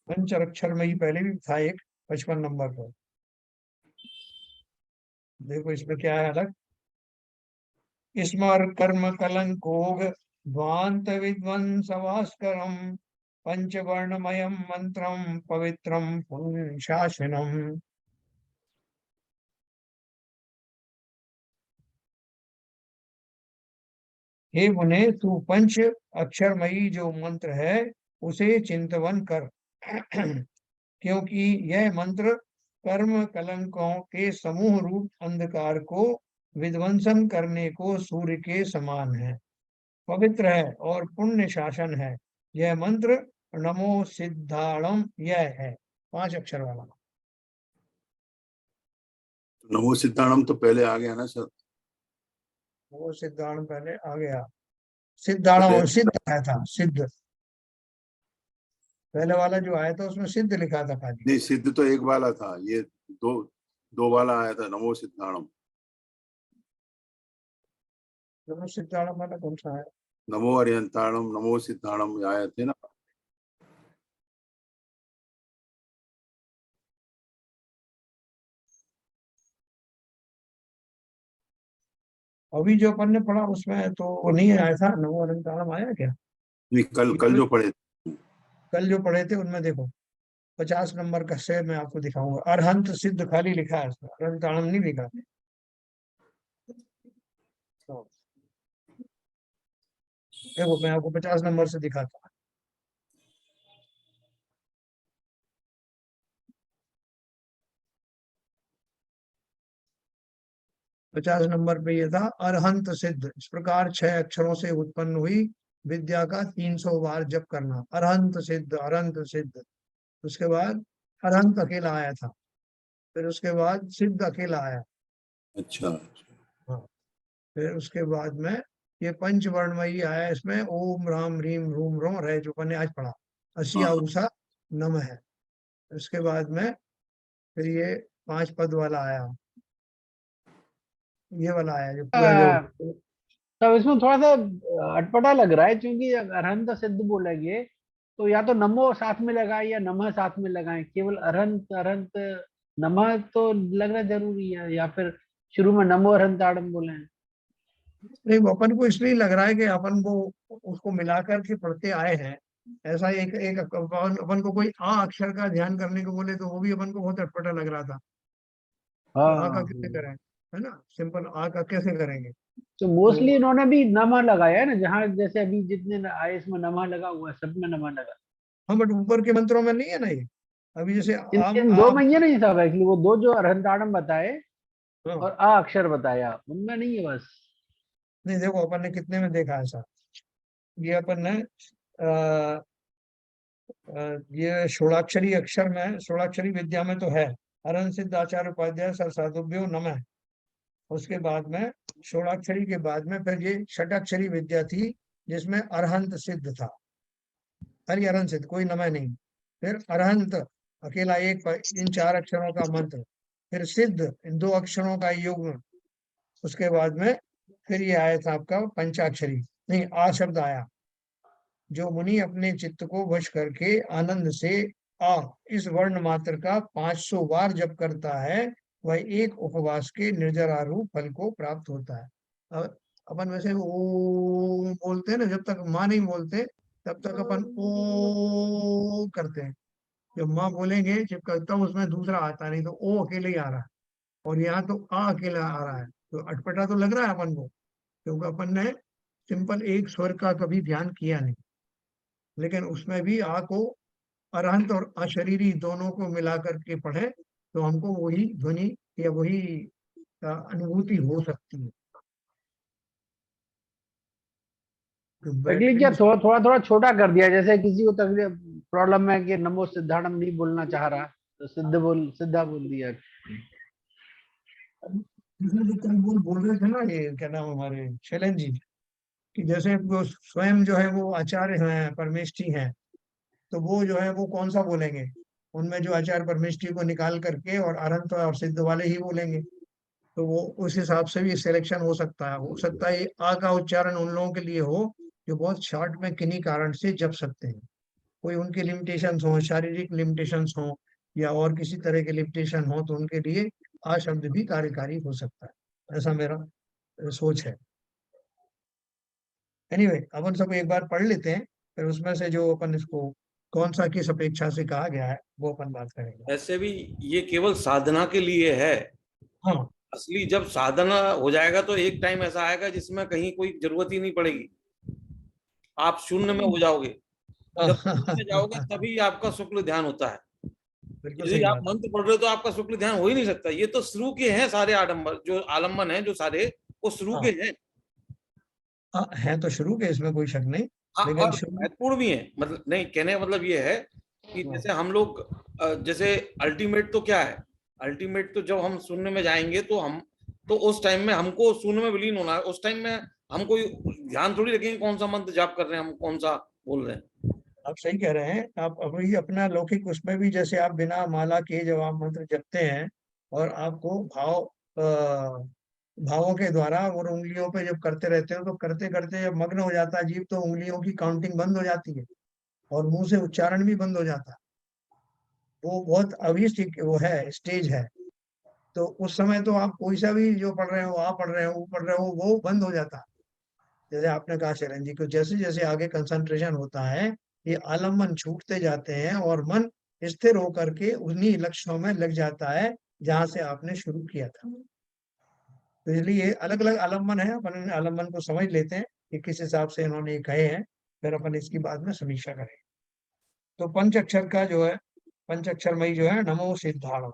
पंच अक्षरमयी पहले भी था एक 55 नंबर पर। देखो इसमें क्या है अलग। स्मर कर्म कलंकोग ध्वांत विध्वंसवास्करम पंचवर्णमयम मंत्रम पवित्रम पुण्यशासनम। हे मुने, तू पंच अक्षरमयी जो मंत्र है उसे चिंतवन कर, क्योंकि यह मंत्र कर्म कलंकों के समूह रूप अंधकार को विध्वंसन करने को सूर्य के समान है, पवित्र है और पुण्य शासन है। यह मंत्र नमो सिद्धाणम यह है, 5 अक्षर वाला। नमो सिद्धाणम तो पहले आ गया ना सर? वो सिद्धाणम पहले आ गया। सिद्धाणम सिद्ध आया था, सिद्ध पहले वाला जो आया था उसमें सिद्ध लिखा था खाली। नहीं, सिद्ध तो एक वाला था, ये दो दो वाला आया था, नमो सिद्धाणम। नमो सिद्धाणम वाला कौन सा है? नमो अरिहंताणम, नमो सिद्धाणम आए थे ना। अभी जो अपन ने पढ़ा उसमें तो वो नहीं आया था, नमो अनंताणम आया क्या? नहीं, कल जो पढ़े। कल जो पढ़े थे उनमें देखो 50 नंबर का से मैं आपको दिखाऊंगा, अरहंत सिद्ध खाली लिखा है उसमें, अनंताणम नहीं लिखा। तो देखो मैं आपको 50 नंबर से दिखाता हूँ। 50 नंबर पे ये था, अरहंत सिद्ध इस प्रकार 6 अक्षरों से उत्पन्न हुई विद्या का 300 बार जप करना। अरहंत सिद्ध, अरहंत सिद्ध। उसके बाद अरहंत अकेला आया था, फिर उसके बाद सिद्ध अकेला आया। अच्छा, हाँ, फिर उसके बाद में ये पंचवर्णमयी आया, इसमें ओम राम रीम रूम रो रहे जो अपन ने आज पढ़ा, असिया हाँ, उषा नम है। उसके बाद में फिर ये 5 पद वाला आया, ये वाला आया जो पूरा जो। तब इसमें थोड़ा सा अटपटा लग रहा है, क्योंकि अरहंत सिद्ध बोलेंगे तो या तो नमो साथ में लगाए या नमः साथ में लगाएं। केवल अरहंत अरहंत नमः तो लगना जरूरी है, या फिर शुरू में नमो अरहंताड़म बोले हैं। नहीं, वो अपन को इसलिए लग रहा है कि अपन वो उसको मिलाकर के पढ़ते आए हैं। ऐसा एक एक अपन को कोई आ अक्षर का ध्यान करने को बोले तो वो भी अपन को बहुत अटपटा लग रहा था कि आ का हाँ, कैसे करें, है ना? सिंपल आ का कैसे करेंगे? तो तो मोस्टली इन्होंने भी नमः लगाया है ना, जहाँ जैसे अभी जितने आए इसमें नमः लगा हुआ है, सब में नमः लगा। हम बट ऊपर के मंत्रों में नहीं है ना ये। अभी जैसे आम इन दो आप में ये नहीं था एक्चुअली, वो दो जो अरहंताड़म बताए हाँ, और अ अक्षर बताया, उनमें नहीं है बस। नहीं देखो अपन ने कितने में देखा ऐसा, ये अपन ने अ, ये षोड़ाक्षरी अक्षर में, षोड़ाक्षरी विद्या में तो है अरहं सिद्ध आचार्य उपाध्याय सरसाधुभ्यो नमः। उसके बाद में षोड़ाक्षरी के बाद में फिर ये षटाक्षरी विद्या थी जिसमें अरहंत सिद्ध था, हरि अरहंत सिद्ध, कोई नमः नहीं। फिर अरहंत अकेला एक, इन 4 अक्षरों का मंत्र। फिर सिद्ध, इन 2 अक्षरों का युग्म। उसके बाद में फिर ये आया था आपका पंचाक्षरी, नहीं आ शब्द आया। जो मुनि अपने चित्त को वश करके आनंद से आ इस वर्ण मात्र का 500 बार जप करता है, वह एक उपवास के निर्जरारूप फल को प्राप्त होता है। अपन वैसे ओ बोलते हैं ना, जब तक माँ नहीं बोलते तब तक अपन ओ करते हैं। जब माँ बोलेंगे जब तब उसमें दूसरा आता नहीं, तो ओ अकेले ही आ रहा है, और यहाँ तो आ अकेला आ रहा है, तो अटपटा तो लग रहा है अपन को, क्योंकि अपन ने सिंपल एक स्वर का कभी ध्यान किया नहीं। लेकिन उसमें भी आ को अरहंत और अशरीरी दोनों को मिला करके पढ़े तो हमको वही ध्वनि या वही अनुभूति हो सकती है। तो एक्चुअली क्या थोड़ा थोड़ा थोड़ा छोटा कर दिया, जैसे किसी को तकलीफ प्रॉब्लम है कि नमो सिद्धाणम नहीं बोलना चाह रहा, तो सिद्धा बोल दिया। जिसमें जो कल बोल रहे थे ना, ये क्या नाम हमारे शैलेंद्र जी, कि जैसे वो स्वयं जो है वो आचार्य हैं, परमेष्ठी हैं, तो वो जो है वो कौन सा बोलेंगे, उनमें जो आचार्य परमेष्ठी को निकाल करके और अनंत और सिद्ध वाले ही बोलेंगे। तो वो उस हिसाब से भी सिलेक्शन हो सकता है ये आ का उच्चारण उन लोगों के लिए हो जो बहुत शॉर्ट में किन्हीं कारण से जप सकते हैं, कोई उनके लिमिटेशंस हो, शारीरिक लिमिटेशंस हो या और किसी तरह के लिमिटेशन हो, तो उनके लिए आ शब्द भी कार्यकारी हो सकता है, ऐसा मेरा सोच है। एनीवे अपन सब एक बार पढ़ लेते हैं, फिर उसमें से जो अपन इसको कौन सा किस अपेक्षा से कहा गया है वो अपन बात करेंगे। ऐसे भी ये केवल साधना के लिए है। हाँ असली जब साधना हो जाएगा तो एक टाइम ऐसा आएगा जिसमें कहीं कोई जरूरत ही नहीं पड़ेगी, आप शून्य में हो जाओगे। जब शून्य में जाओगे तभी आपका शुक्ल ध्यान होता है। बिल्कुल यदि सही आप बात मंत्र पढ़ रहे हो तो आपका शुक्ल ध्यान हो ही नहीं सकता। ये तो शुरू के हैं सारे आडंबर, जो आलम्बन है जो सारे वो शुरू के हाँ हैं। है तो शुरू के, इसमें कोई शक नहीं, हाँ, लेकिन और शुरू महत्वपूर्ण भी है। मतलब नहीं, कहने का मतलब ये है कि जैसे हम लोग जैसे अल्टीमेट तो क्या है, अल्टीमेट तो जब हम शून्य में जाएंगे तो हम तो उस टाइम में हमको शून्य में विलीन होना है। उस टाइम में हम कोई ध्यान थोड़ी रखेंगे कौन सा मंत्र जाप कर रहे हैं, हम कौन सा बोल रहे हैं। आप सही कह रहे हैं। आप अभी अपना लौकिक उसमें भी जैसे आप बिना माला के जब आप मंत्र जपते हैं और आपको भावों के द्वारा और उंगलियों पे जब करते रहते हो, तो करते करते जब मग्न हो जाता है जीव, तो उंगलियों की काउंटिंग बंद हो जाती है और मुंह से उच्चारण भी बंद हो जाता है। वो बहुत अभी वो है, स्टेज है। तो उस समय तो आप कोई सा भी जो पढ़ रहे हो, आप पढ़ रहे हो, वो पढ़ रहे हो, वो बंद हो जाता है। जैसे आपने कहा शरण जी को, जैसे जैसे आगे कंसंट्रेशन होता है ये आलम्बन छूटते जाते हैं और मन स्थिर होकर के उन्हीं लक्ष्यों में लग जाता है जहां से आपने शुरू किया था। तो इसलिए अलग अलग आलम्बन है, अपन आलम्बन को समझ लेते हैं कि किस हिसाब से इन्होंने ये कहे हैं, फिर अपन इसकी बाद में समीक्षा करें। तो पंच अक्षर का जो है, पंच अक्षरमयी जो है नमो सिद्धाणम,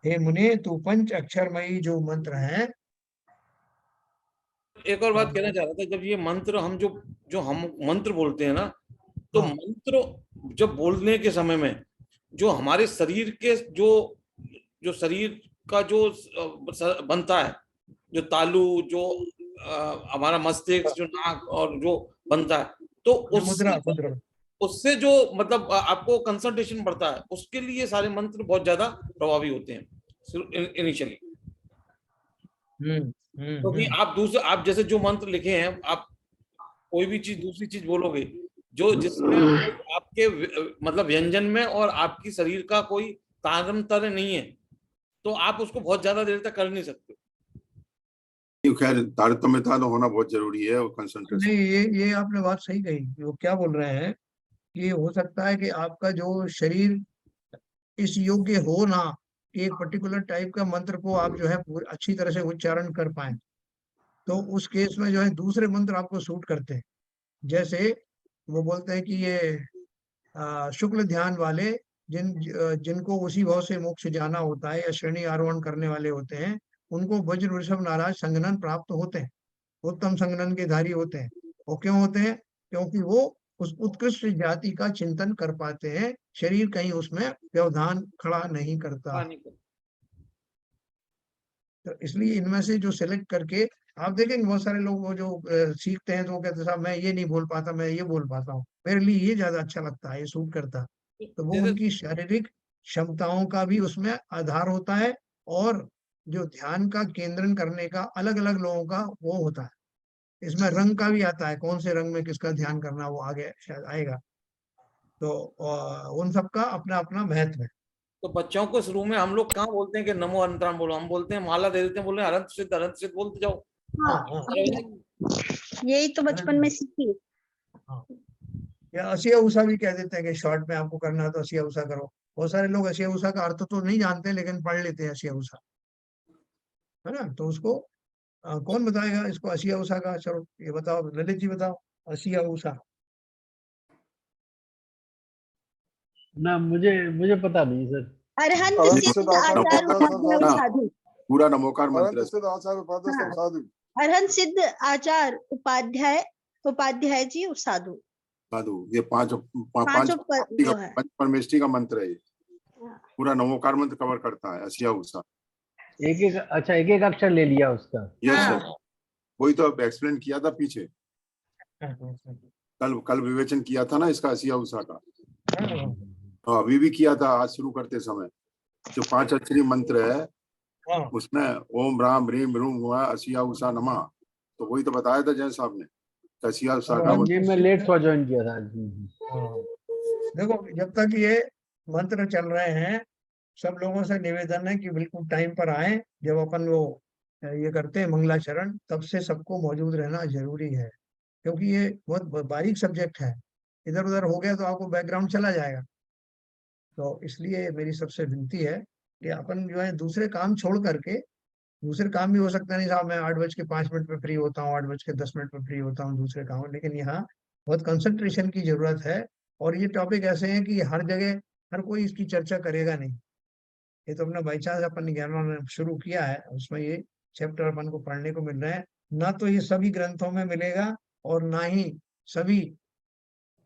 हे मुने तू पंच अक्षरमयी जो मंत्र है। एक और बात कहना चाह रहा था, जब ये मंत्र हम जो जो हम मंत्र बोलते हैं ना, तो हाँ मंत्र जब बोलने के समय में जो हमारे शरीर के जो जो शरीर का जो बनता है, जो तालु, जो हमारा मस्तिष्क, जो नाक और जो बनता है, तो मुद्रा उससे मुद्रा उससे जो मतलब आपको कंसंट्रेशन बढ़ता है, उसके लिए सारे मंत्र बहुत ज्यादा प्रभावी होते हैं इनिशियली। क्योंकि हम्म। आप दूसरे, आप जैसे जो मंत्र लिखे हैं, आप कोई भी चीज दूसरी चीज बोलोगे जो जिसमें आपके मतलब व्यंजन में और आपकी शरीर का कोई तारतम्य नहीं है, तो आप उसको बहुत ज्यादा देर तक कर नहीं सकते। खैर तारतम्यता तो होना बहुत जरूरी है और कंसंट्रेशन। नहीं, ये आपने बात सही कही। वो क्या बोल रहे हैं कि हो सकता है कि आपका जो शरीर इस योग्य हो ना कि एक पर्टिकुलर टाइप का मंत्र को आप जो है अच्छी तरह से उच्चारण कर पाए, तो उस केस में जो है दूसरे मंत्र आपको सूट करते हैं। जैसे वो बोलते हैं कि ये शुक्ल ध्यान वाले जिनको उसी भाव से मोक्ष जाना होता है या श्रेणी आरोहण करने वाले होते हैं, उनको वज्र वृषभ नाराज संघनन प्राप्त होते हैं, उत्तम संघनन के धारी होते हैं। वो क्यों होते हैं? क्योंकि वो उस उत्कृष्ट जाति का चिंतन कर पाते हैं, शरीर कहीं उसमें व्यवधान खड़ा नहीं करता। तो इसलिए इनमें से जो सिलेक्ट करके आप देखेंगे बहुत सारे लोग वो जो सीखते हैं तो वो कहते हैं साहब मैं ये नहीं बोल पाता, मैं ये बोल पाता हूँ, मेरे लिए ये ज्यादा अच्छा लगता है, ये सूट करता है। तो वो जैसे उनकी शारीरिक क्षमताओं का भी उसमें आधार होता है, और जो ध्यान का केंद्रण करने का अलग अलग लोगों का वो होता है। इसमें रंग का भी आता है, कौन से रंग में किसका ध्यान करना, वो आगे शायद आएगा। तो उन सबका अपना अपना महत्व है। तो बच्चों को शुरू में हम लोग कहाँ बोलते हैं कि नमो अनंतराम बोलो, हम बोलते हैं माला दे देते हैं, बोल रहे हैं अनंत सिद्ध बोलते जाओ। हाँ, यही तो बचपन में सीखी। हाँ। या असिया उषा भी कह देते हैं कि शॉर्ट में आपको करना है तो असिया उषा करो। बहुत सारे लोग असिया उषा का अर्थ तो नहीं जानते लेकिन पढ़ लेते हैं असिया उषा, है ना। तो उसको कौन बताएगा इसको असिया उषा का? चलो ये बताओ, ललित जी बताओ असिया उषा। ना मुझे मुझे पता नहीं सर। अरहंत अरहंत सिद्ध सिद्ध आचार आचार उपाध्याय हाँ। साधु। पूरा नमोकार मंत्र सिद्ध आचार्य उपाध्याय हाँ। साधु। अरहंत सिद्ध आचार उपाध्याय जी साधु। साधु, ये पांच पांचों जो है परमेष्ठी का मंत्र है। ये पूरा नमोकार मंत्र कवर करता है असिया उषा। एक एक अच्छा एक एक अक्षर ले लिया उसका। यस हाँ। सर, वही तो एक्सप्लेन किया था पीछे, कल विवेचन किया था ना इसका असिया उषा का। हाँ, अभी भी किया था आज शुरू करते समय। जो 5 अक्षरी मंत्र है उसमें ओम राम रीम रूम हुआ असिया उषा नमः, तो वही तो बताया था जैन साहब ने, असिया उषा का जी मैं लेट सो ज्वाइन किया था। देखो जब तक ये मंत्र चल रहे हैं सब लोगों से निवेदन है कि बिल्कुल टाइम पर आए। जब अपन वो ये करते हैं मंगलाचरण, तब से सबको मौजूद रहना जरूरी है, क्योंकि ये बहुत बारीक सब्जेक्ट है। इधर उधर हो गया तो आपको बैकग्राउंड चला जाएगा। तो इसलिए मेरी सबसे विनती है कि अपन जो है दूसरे काम छोड़ करके, दूसरे काम भी हो सकता नहीं साहब मैं 8:05 पे फ्री होता हूँ, 8:10 पे फ्री होता हूँ दूसरे काम, लेकिन यहाँ बहुत कंसंट्रेशन की जरूरत है। और ये टॉपिक ऐसे हैं कि हर जगह हर कोई इसकी चर्चा करेगा नहीं। ये तो अपना बाई चांस अपन ज्ञान ने शुरू किया है, उसमें ये चैप्टर अपन को पढ़ने को मिल रहा है। ना तो ये सभी ग्रंथों में मिलेगा और ना ही सभी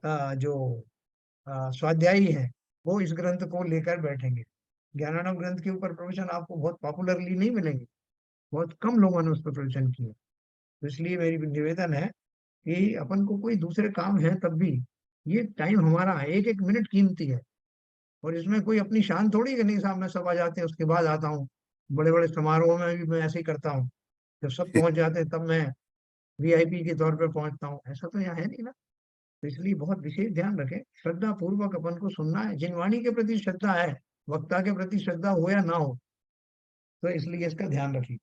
जो स्वाध्यायी है वो इस ग्रंथ को लेकर बैठेंगे। ज्ञानानंद ग्रंथ के ऊपर प्रवचन आपको बहुत पॉपुलरली नहीं मिलेंगे, बहुत कम लोगों ने उस पर प्रवचन किए। तो इसलिए मेरी निवेदन है कि अपन को कोई दूसरे काम है तब भी ये टाइम हमारा है, एक एक मिनट कीमती है। और इसमें कोई अपनी शान थोड़ी कि नहीं साहब मैं सब आ जाते हैं उसके बाद आता हूँ। बड़े बड़े समारोह में भी मैं ऐसे ही करता हूँ, जब सब पहुंच जाते हैं तब मैं वीआईपी के तौर पर पहुंचता हूँ, ऐसा तो यहाँ है नहीं ना। तो इसलिए बहुत विशेष ध्यान रखें, श्रद्धा पूर्वक अपन को सुनना है। जिन वाणी के प्रति श्रद्धा है, वक्ता के प्रति श्रद्धा हो या ना हो, तो इसलिए इसका ध्यान रखिए।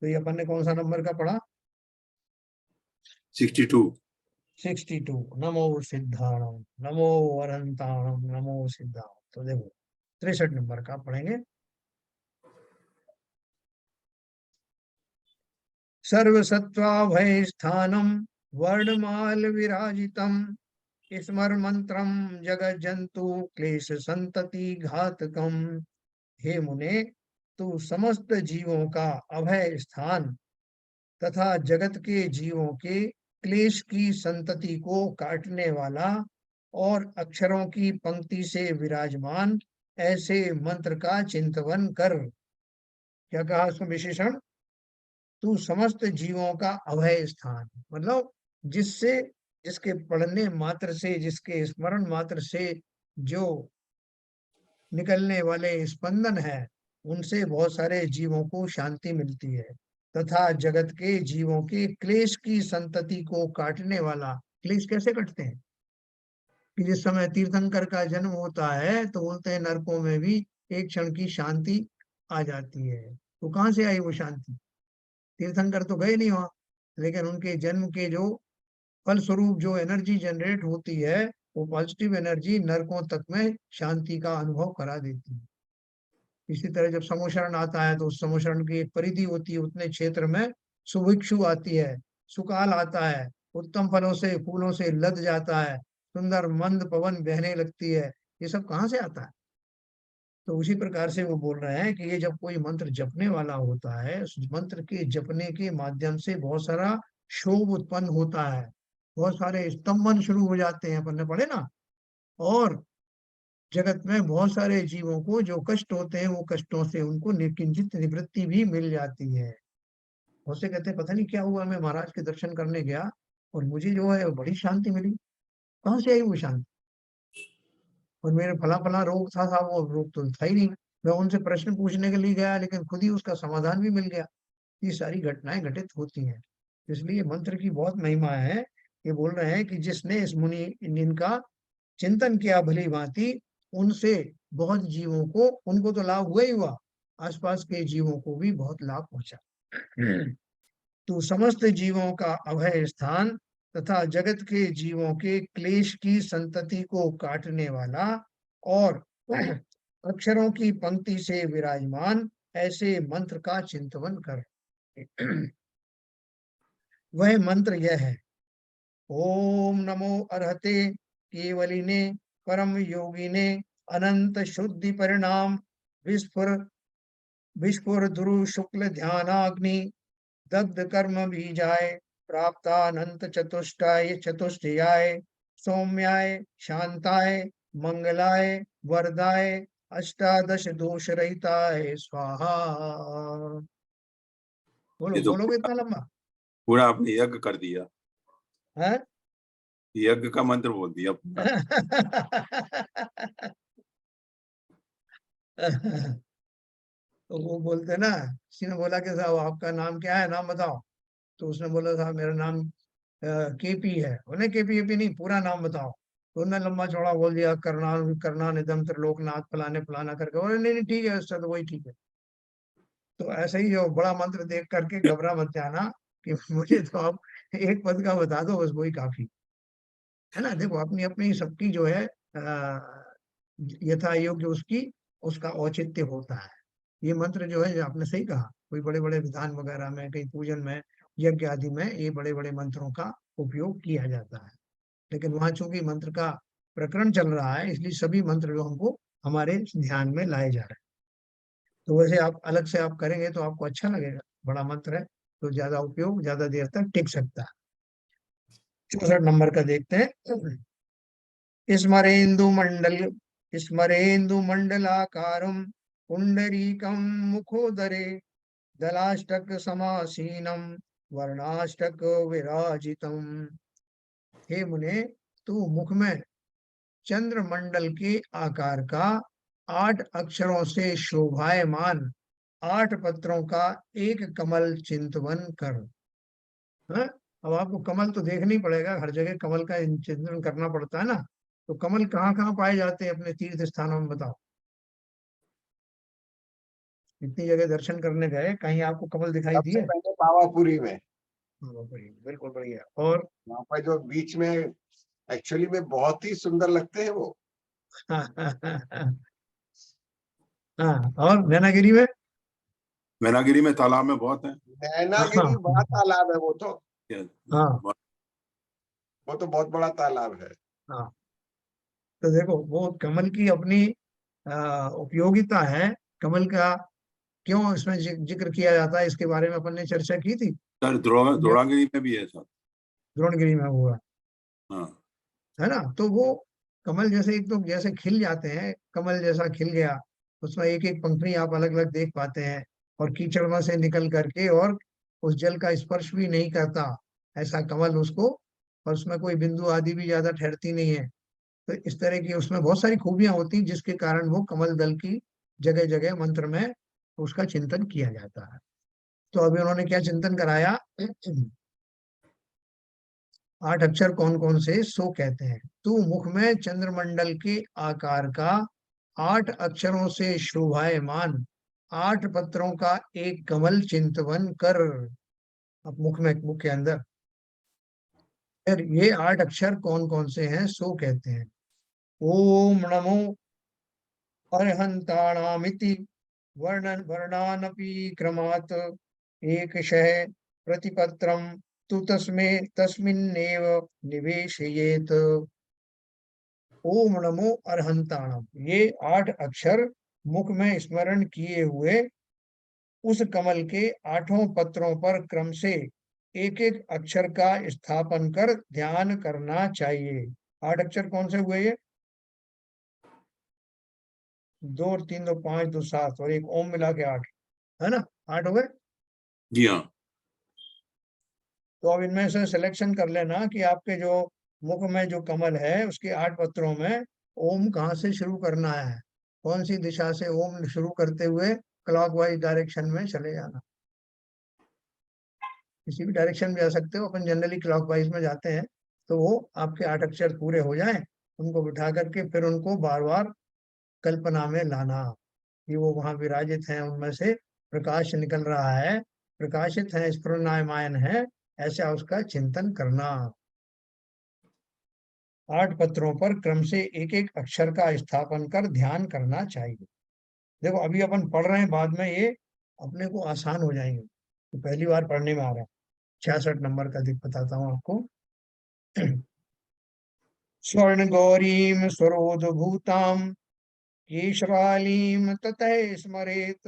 तो ये अपन ने कौन सा नंबर का पढ़ा? 62। नमो सिद्धाणम नमो अनंताणम नमो सिद्धाणम। तो देखो 63 नंबर का पढ़ेंगे। सर्वसत्वाभय स्थानम वर्णमाल विराजितम स्मर मंत्रम जगत जंतु क्लेश संतति घातकम। हे मुने, तू समस्त जीवों का अभय स्थान तथा जगत के जीवों के क्लेश की संतति को काटने वाला और अक्षरों की पंक्ति से विराजमान ऐसे मंत्र का चिंतन कर। क्या कहा उसमें विशेषण? तू समस्त जीवों का अभय स्थान, मतलब जिससे जिसके पढ़ने मात्र से, जिसके स्मरण मात्र से जो निकलने वाले स्पंदन है उनसे बहुत सारे जीवों को शांति मिलती है, तथा जगत के जीवों के क्लेश की संतति को काटने वाला। क्लेश कैसे कटते हैं कि जिस समय तीर्थंकर का जन्म होता है तो बोलते हैं नरकों में भी एक क्षण की शांति आ जाती है। तो कहाँ से आई वो शांति? तीर्थंकर तो गए नहीं वहां, लेकिन उनके जन्म के जो फलस्वरूप जो एनर्जी जनरेट होती है वो पॉजिटिव एनर्जी नरकों तक में शांति का अनुभव करा देती है। इसी तरह जब समोशरण आता है तो उस समोशरण की एक परिधि होती है, उतने क्षेत्र में सुभिक्षु आती है, सुकाल आता है, उत्तम फलों से फूलों से लद जाता है, सुंदर मंद पवन बहने लगती है। ये सब कहाँ से आता है? तो उसी प्रकार से वो बोल रहे हैं कि ये जब कोई मंत्र जपने वाला होता है, उस मंत्र के जपने के माध्यम से बहुत सारा शोभ उत्पन्न होता है, बहुत सारे स्तंभन शुरू हो जाते हैं, अपन ने पढ़े ना। और जगत में बहुत सारे जीवों को जो कष्ट होते हैं, वो कष्टों से उनको किंचित निवृत्ति भी मिल जाती है। बहुत से कहते हैं पता नहीं क्या हुआ, मैं महाराज के दर्शन करने गया और मुझे जो है बड़ी शांति मिली। कहाँ से आई वो शांति? और मेरे फला फला रोग था वो रोग तो था ही नहीं। मैं उनसे प्रश्न पूछने के लिए गया, लेकिन खुद ही उसका समाधान भी मिल गया। ये सारी घटनाएं घटित होती हैं। इसलिए मंत्र की बहुत महिमा है। ये बोल रहे हैं कि जिसने इस मुनि इनका चिंतन किया भली भांति, उनसे बहुत जीवों को, उनको तो लाभ हुआ ही हुआ, आसपास के जीवों को भी बहुत लाभ पहुंचा। तो समस्त जीवों का अभय स्थान तथा जगत के जीवों के क्लेश की संतति को काटने वाला और अक्षरों की पंक्ति से विराजमान ऐसे मंत्र का चिंतन कर। वह मंत्र यह है, ओम नमो अर्हते केवलिने परम योगिने अनंत शुद्धि परिणाम विस्फुर विस्फुर दुरु शुक्ल ध्यानाग्नि दग्ध कर्म बीजाय प्राप्तानंत चतुष्टाय चतुष्टयाय सौम्याय शांताय मंगलाय वरदाय अष्टादश दोष रहिताय स्वाहा। बोलो, तो बोलोगे इतना लंबा? पूरा आपने यज्ञ कर दिया है? यज्ञ का मंत्र बोल दिया पूरा। तो वो बोलते ना, किसी ने बोला कि साहब आपका नाम क्या है, नाम बताओ। तो उसने बोला साहब मेरा नाम केपी है। उन्हें केपी एपी नहीं, पूरा नाम बताओ। तो उन्होंने लंबा चौड़ा बोल दिया, करना निधम त्रिलोकनाथ फलाने फलाना करके। बोले नहीं नहीं ठीक है, उससे तो वही ठीक है। तो ऐसे ही जो बड़ा मंत्र देख करके घबरा मत जाना कि मुझे तो आप एक पद का बता दो, बस वही काफी है ना। देखो अपनी अपनी सबकी जो है यथा योग्य उसकी उसका औचित्य होता है। ये मंत्र जो है, जो आपने सही कहा, कोई बड़े बड़े विधान वगैरह में, कहीं पूजन में, यज्ञ आदि में ये बड़े बड़े मंत्रों का उपयोग किया जाता है। लेकिन वहां चूंकि मंत्र का प्रकरण चल रहा है, इसलिए सभी मंत्र जो हमको हमारे ध्यान में लाए जा रहे हैं। तो वैसे आप अलग से आप करेंगे तो आपको अच्छा लगेगा, बड़ा मंत्र है तो ज्यादा उपयोग ज्यादा देर तक टिक सकता है। 64 नंबर का देखते हैं। स्मरेन्दु मंडलाकारं पुंडरीकं मुखोदरे दलाष्टक समासीनम वर्णाष्टक विराजितम। हे मुने, तू मुख में चंद्र मंडल के आकार का 8 अक्षरों से शोभायमान 8 पत्रों का एक कमल चिंतवन कर। हाँ? अब आपको कमल तो देखना ही पड़ेगा, हर जगह कमल का चिंतन करना पड़ता है ना। तो कमल कहाँ कहाँ पाए जाते हैं अपने तीर्थ स्थानों में, बताओ। इतनी जगह दर्शन करने गए, कहीं आपको कमल दिखाई सबसे दिए? पहले पावापुरी में, हाँ, बढ़िया, बिल्कुल बढ़िया। और वहां पर जो बीच में एक्चुअली में बहुत ही सुंदर लगते हैं वो। हाँ, और नैनागिरी में? मैनागिरी में तालाब में बहुत है। नैनागिरी बड़ा तालाब है वो तो। हाँ वो तो बहुत बड़ा तालाब है। हाँ। तो देखो वो कमल की अपनी उपयोगिता है। कमल का क्यों इसमें जिक्र किया जाता है, इसके बारे में अपन ने चर्चा की थी। सर द्रोणागिरी में भी है सर। द्रोणगिरी में हुआ हाँ है ना। तो वो कमल जैसे एक तो जैसे खिल जाते हैं, कमल जैसा खिल गया, उसमें एक एक पंखुड़ी आप अलग अलग देख पाते हैं, और कीचड़ में से निकल करके, और उस जल का स्पर्श भी नहीं करता ऐसा कमल उसको, और उसमें कोई बिंदु आदि भी ज्यादा ठहरती नहीं है। तो इस तरह की उसमें बहुत सारी खूबियां होती हैं, जिसके कारण वो कमल दल की जगह जगह मंत्र में उसका चिंतन किया जाता है। तो अभी उन्होंने क्या चिंतन कराया? 8 अक्षर कौन कौन से, सो कहते हैं। तू मुख में चंद्रमंडल के आकार का 8 अक्षरों से शोभायमान 8 पत्रों का एक कमल चिंतवन कर। अब मुख में, मुख के अंदर, फिर ये 8 अक्षर कौन कौन से हैं, सो कहते हैं। ओम नमो अर्हन्ताणामिति वर्णानपि क्रमात् एकशः प्रतिपत्रं तु तस्मिन्नेव निवेशयेत्। ओम नमो अर्हन्ताणम, ये 8 अक्षर मुख में स्मरण किए हुए उस कमल के 8 पत्रों पर क्रम से एक एक अक्षर का स्थापन कर ध्यान करना चाहिए। 8 अक्षर कौन से हुए ये? 2 और 3 2 5 2 7 और एक ओम मिला के 8 है ना, 8 हो गए। जी हाँ। तो अब इनमें से सिलेक्शन कर लेना कि आपके जो मुख में जो कमल है उसके 8 पत्रों में ओम कहाँ से शुरू करना है, कौन सी दिशा से ओम शुरू करते हुए क्लॉकवाइज डायरेक्शन में चले जाना। किसी भी डायरेक्शन में जा सकते हो, अपन जनरली क्लॉकवाइज में जाते हैं। तो वो आपके 8 अक्षर पूरे हो जाएं, उनको बिठा करके फिर उनको बार बार कल्पना में लाना कि वो वहां विराजित हैं, उनमें से प्रकाश निकल रहा है, प्रकाशित है, स्फुरनायमान है, ऐसा उसका चिंतन करना। 8 पत्रों पर क्रम से एक एक अक्षर का स्थापन कर ध्यान करना चाहिए। देखो अभी अपन पढ़ रहे हैं, बाद में ये अपने को आसान हो जाएंगे, तो पहली बार पढ़ने में आ रहा है। 66 नंबर का दिख बताता हूँ आपको। स्वर्ण गौरीम स्वरोदभूताम केशवालीम ततः स्मरेत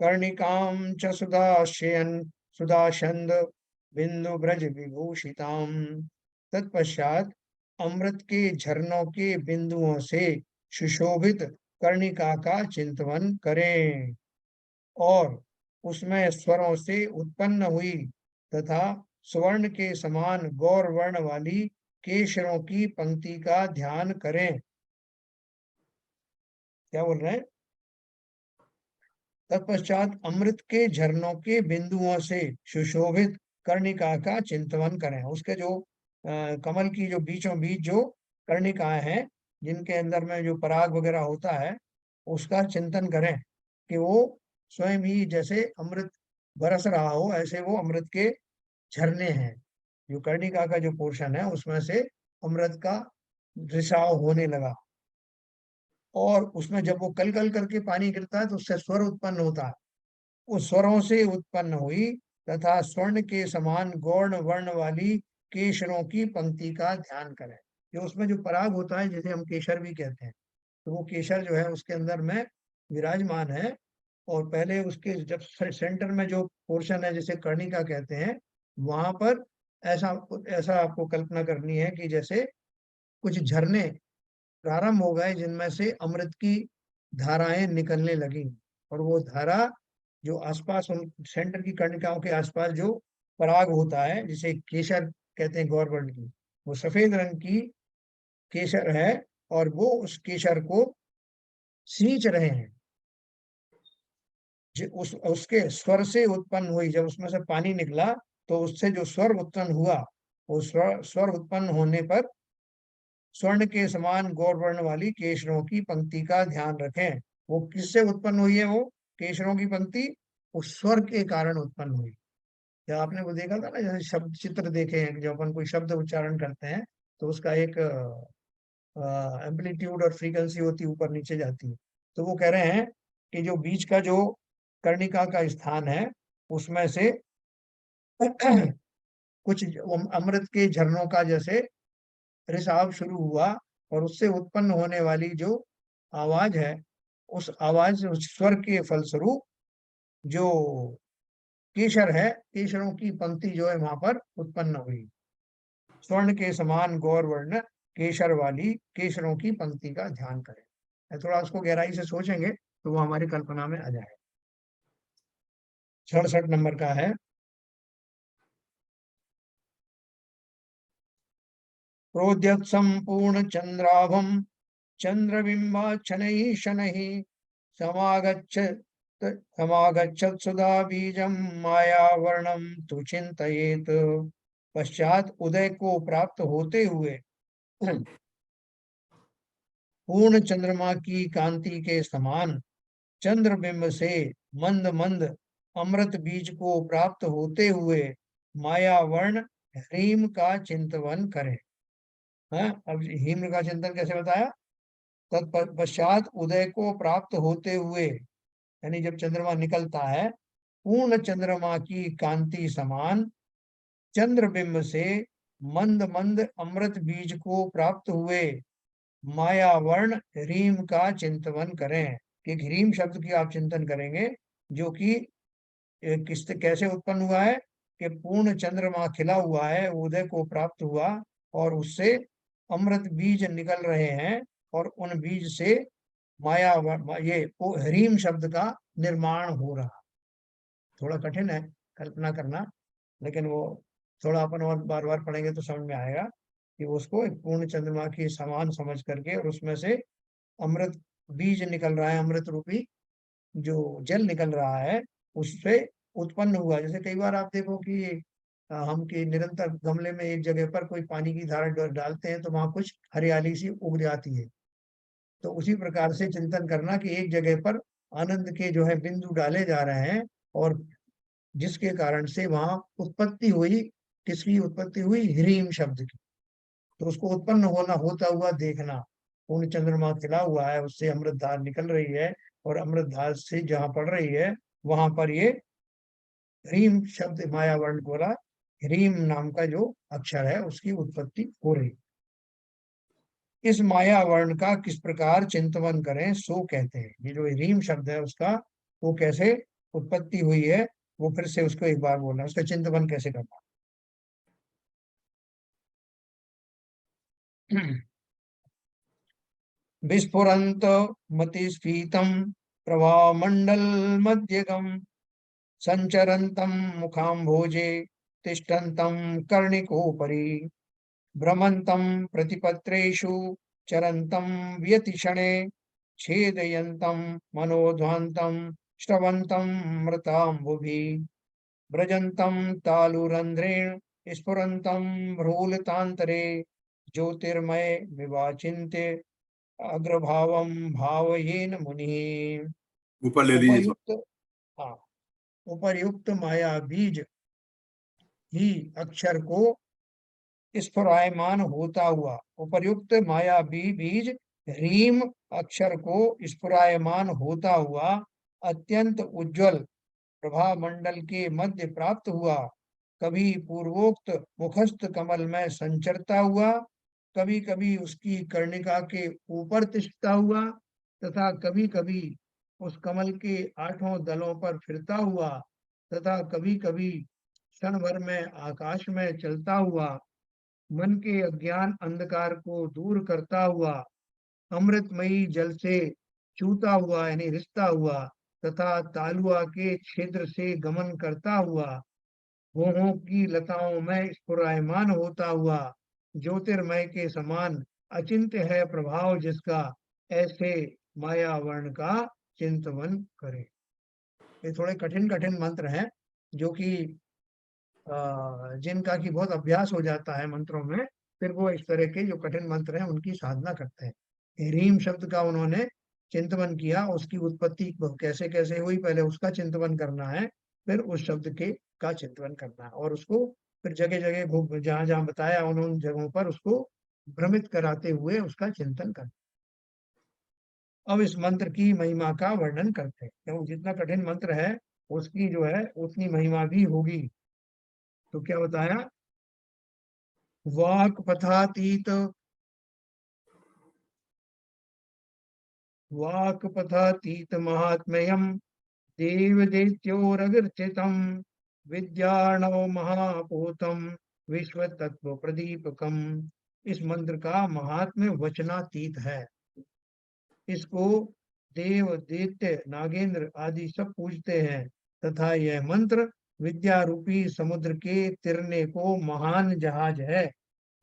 कर्णिकाम च सुदाशंद बिंदु ब्रज विभूषिताम। तत्पश्चात अमृत के झरनों के बिंदुओं से सुशोभित कर्णिका का चिंतन करें और उसमें स्वरों से उत्पन्न हुई तथा स्वर्ण के समान गौर वर्ण वाली केशरों की पंक्ति का ध्यान करें। क्या बोल रहे हैं? तत्पश्चात अमृत के झरनों के बिंदुओं से सुशोभित कर्णिका का चिंतन करें। उसके जो कमल की जो बीचों बीच जो कर्णिकाएं हैं, जिनके अंदर में जो पराग वगैरह होता है, उसका चिंतन करें कि वो स्वयं ही जैसे अमृत बरस रहा हो, ऐसे वो अमृत के झरने हैं। जो कर्णिका का जो पोर्शन है उसमें से अमृत का रिसाव होने लगा और उसमें जब वो कल कल करके पानी गिरता है तो उससे स्वर उत्पन्न होता है। उस स्वरों से उत्पन्न हुई तथा स्वर्ण के समान गौर्ण वर्ण वाली केशरों की पंक्ति का ध्यान करें। जो उसमें जो पराग होता है, जिसे हम केशर भी कहते हैं, तो वो केशर जो है उसके अंदर में विराजमान है। और पहले उसके जब सेंटर में जो पोर्शन है जिसे कर्णिका कहते हैं, वहां पर ऐसा ऐसा आपको कल्पना करनी है कि जैसे कुछ झरने प्रारंभ हो गए जिनमें से अमृत की धाराएं निकलने लगी और वो धारा जो आसपास उन सेंटर की कर्णिकाओं के आसपास जो पराग होता है, जिसे केशर कहते हैं गौरवर्ण की, वो सफेद रंग की केशर है और वो उस केशर को सींच रहे हैं। उसके स्वर से उत्पन्न हुई, जब उसमें से पानी निकला तो उससे जो स्वर उत्पन्न हुआ, वो स्वर उत्पन्न होने पर स्वर्ण के समान गौरवर्ण वाली केशरों की पंक्ति का ध्यान रखें। वो किससे उत्पन्न हुई है? वो केशरों की पंक्ति उस स्वर के कारण उत्पन्न हुई। क्या आपने वो देखा था ना, जैसे शब्द चित्र देखे हैं, जब अपन कोई शब्द उच्चारण करते हैं तो उसका एक एम्पलीट्यूड और फ्रीक्वेंसी होती है, ऊपर नीचे जाती है। तो वो कह रहे हैं कि जो बीच का जो कर्णिका का स्थान है उसमें से कुछ अमृत के झरनों का जैसे रिसाव शुरू हुआ और उससे उत्पन्न होने वाली जो आवाज है, उस आवाज उस स्वर के फलस्वरूप जो केशर है, केशरों की पंक्ति जो है वहां पर उत्पन्न हुई। स्वर्ण के समान गौर वर्ण केशर वाली केशरों की पंक्ति का ध्यान करें। थोड़ा उसको गहराई से सोचेंगे तो वो हमारी कल्पना में आ जाए। 66 नंबर का है। प्रोद्यत् संपूर्ण चंद्राभम चंद्रबिंबाच्छनैः शनैः समागच्छत् सुधा बीजम मायावर्णम तु चिंतयेत। पश्चात उदय को प्राप्त होते हुए पूर्ण चंद्रमा की कांति के समान चंद्रबिंब से मंद मंद अमृत बीज को प्राप्त होते हुए मायावर्ण ह्रीम का चिंतन करें। अब हीम का चिंतन कैसे बताया? तत्पश्चात उदय को प्राप्त होते हुए, यानी जब चंद्रमा निकलता है, पूर्ण चंद्रमा की कांति समान चंद्रबिंब से मंद मंद अमृत बीज को प्राप्त हुए मायावर्ण रीम का चिंतन करें। कि ह्रीम शब्द की आप चिंतन करेंगे, जो कि किस कैसे उत्पन्न हुआ है कि पूर्ण चंद्रमा खिला हुआ है, उदय को प्राप्त हुआ और उससे अमृत बीज निकल रहे हैं और उन बीज से माया ये ह्रीम शब्द का निर्माण हो रहा। थोड़ा कठिन है कल्पना करना, लेकिन वो थोड़ा अपन और बार बार पढ़ेंगे तो समझ में आएगा कि उसको एक पूर्ण चंद्रमा के समान समझ करके और उसमें से अमृत बीज निकल रहा है, अमृत रूपी जो जल निकल रहा है उससे उत्पन्न हुआ। जैसे कई बार आप देखो कि हम कि निरंतर गमले में एक जगह पर कोई पानी की धारा डालते हैं तो वहां कुछ हरियाली सी उग जाती है। तो उसी प्रकार से चिंतन करना कि एक जगह पर आनंद के जो है बिंदु डाले जा रहे हैं और जिसके कारण से वहां उत्पत्ति हुई, किसकी उत्पत्ति हुई? ह्रीम शब्द की। तो उसको उत्पन्न होता हुआ देखना। पूर्ण चंद्रमा खिला हुआ है, उससे अमृत धार निकल रही है और अमृत धार से जहां पड़ रही है वहां पर ये ह्रीम शब्द माया वर्ण बोला, ह्रीम नाम का जो अक्षर है उसकी उत्पत्ति हो रही। इस माया वर्ण का किस प्रकार चिंतन करें सो कहते हैं। ये जो ह्रीम शब्द है उसका वो कैसे उत्पत्ति हुई है, वो फिर से उसको एक बार बोलना, उसका चिंतन कैसे करना। विस्फुरंत मतिस्फीतम प्रवामंडल मध्यगम संचरंतम मुखाम्भोजे तिष्ठन्तं कर्णिकोपरि भ्रमन्तं प्रतिपत्रेषु चरन्तं व्यतिषणे छेदयन्तं मनोध्वान्तं श्रवन्तं मृताम्बुभिः व्रजन्तं तालुरन्ध्रेण स्फुरन्तं भ्रूलितान्तरे ज्योतिर्मय विवाचिन्त्य अग्रभावं भावयेन मुनिः। ऊपर ले लीजिए। उपर्युक्त हाँ उपर्युक्त माया बीज ही अक्षर को स्फुरायमान होता हुआ, उपर्युक्त माया बीज ह्रीम अक्षर को स्फुरायमान होता हुआ अत्यंत उज्जवल प्रभा मंडल के मध्य प्राप्त हुआ। कभी पूर्वोक्त मुखस्थ कमल में संचरता हुआ, कभी कभी उसकी कर्णिका के ऊपर तिष्ठता हुआ तथा कभी कभी उस कमल के 8 दलों पर फिरता हुआ तथा कभी कभी क्षण भर में आकाश में चलता हुआ, मन के अज्ञान अंधकार को दूर करता हुआ, अमृतमयी जल से छूता हुआ यानी रिश्ता हुआ तथा तालुआ के क्षेत्र से गमन करता हुआ, भोहों की लताओं में स्फुरायमान होता हुआ, ज्योतिर्मय के समान अचिंत्य है प्रभाव जिसका, ऐसे माया वर्ण का चिंतन करे। ये थोड़े कठिन कठिन मंत्र हैं जो कि जिनका की बहुत अभ्यास हो जाता है मंत्रों में, फिर वो इस तरह के जो कठिन मंत्र हैं उनकी साधना करते हैं। ह्रीम शब्द का उन्होंने चिंतन किया, उसकी उत्पत्ति कैसे कैसे हुई पहले उसका चिंतन करना है, फिर उस शब्द के का चिंतन करना है और उसको फिर जगह जगह जहां जहां बताया उन जगहों पर उसको भ्रमित कराते हुए उसका चिंतन करना। अब इस मंत्र की महिमा का वर्णन करते हैं, क्योंकि जितना कठिन मंत्र है उसकी जो है उतनी महिमा भी होगी। तो क्या बताया? वाक पथातीत महात्म्यम देवदैत्योरगर्चितम विद्यार्णव महापूतम विश्व तत्व प्रदीपकम। इस मंत्र का महात्म्य वचनातीत है। इसको देव दैत्य नागेंद्र आदि सब पूजते हैं तथा यह मंत्र विद्या रूपी समुद्र के तिरने को महान जहाज है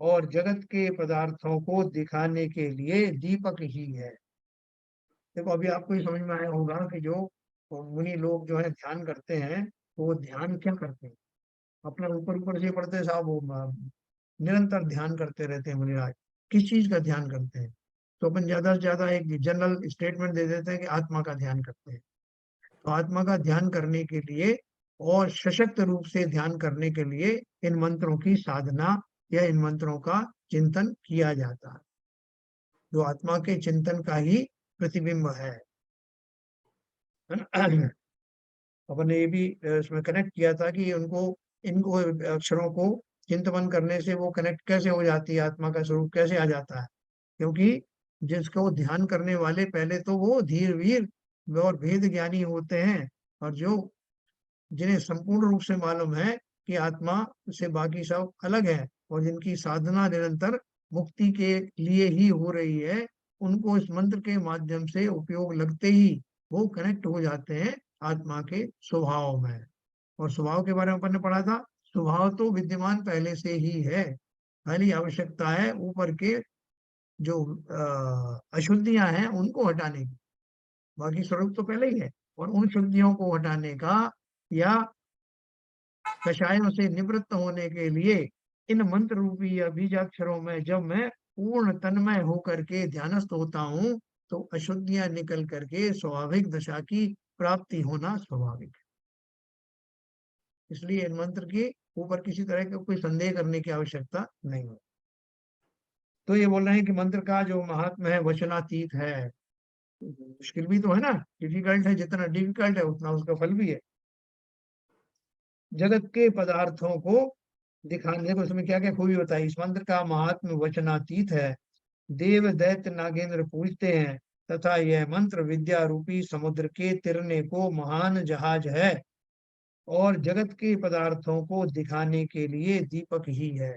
और जगत के पदार्थों को दिखाने के लिए दीपक ही है। देखो अभी आपको ही समझ में आया होगा कि जो मुनि लोग जो है ध्यान करते हैं तो वो ध्यान क्या करते हैं, अपना ऊपर ऊपर से पढ़ते साहब वो निरंतर ध्यान करते रहते हैं मुनिराज। किस चीज का ध्यान करते हैं? तो अपन ज्यादा से ज्यादा एक जनरल स्टेटमेंट दे देते हैं कि आत्मा का ध्यान करते हैं। तो आत्मा का ध्यान करने के लिए और सशक्त रूप से ध्यान करने के लिए इन मंत्रों की साधना या इन मंत्रों का चिंतन किया जाता है, जो आत्मा के चिंतन का ही प्रतिबिंब है। अपन ने ये भी इसमें कनेक्ट किया था कि उनको इनको अक्षरों को चिंतन करने से वो कनेक्ट कैसे हो जाती है, आत्मा का स्वरूप कैसे आ जाता है, क्योंकि जिसको ध्यान करने वाले पहले तो वो धीर वीर और भेद ज्ञानी होते हैं, और जो जिन्हें संपूर्ण रूप से मालूम है कि आत्मा से बाकी सब अलग है, और जिनकी साधना निरंतर मुक्ति के लिए ही हो रही है, उनको इस मंत्र के माध्यम से उपयोग लगते ही वो कनेक्ट हो जाते हैं आत्मा के स्वभाव में। और स्वभाव के बारे में अपन ने पढ़ा था, स्वभाव तो विद्यमान पहले से ही है, खाली आवश्यकता है ऊपर के जो अशुद्धियां हैं उनको हटाने की। बाकी स्वरूप तो पहले ही है, और उन शुद्धियों को हटाने का या कषायों से निवृत्त होने के लिए इन मंत्र रूपी या बीजाक्षरों में जब मैं पूर्ण तन्मय होकर के ध्यानस्थ होता हूँ, तो अशुद्धियां निकल करके स्वाभाविक दशा की प्राप्ति होना स्वाभाविक है। इसलिए इन मंत्र के ऊपर किसी तरह का कोई संदेह करने की आवश्यकता नहीं है। तो ये बोल रहे हैं कि मंत्र का जो महात्म्य है वचनातीत है। मुश्किल भी तो है ना, डिफिकल्ट है, जितना डिफिकल्ट है उतना उसका फल भी है। जगत के पदार्थों को दिखाने को उसमें क्या क्या खूबी बताई। इस मंत्र का महात्म्य वचनातीत है, देव दैत्य नागेंद्र पूजते हैं, तथा यह मंत्र विद्या रूपी समुद्र के तिरने को महान जहाज है, और जगत के पदार्थों को दिखाने के लिए दीपक ही है।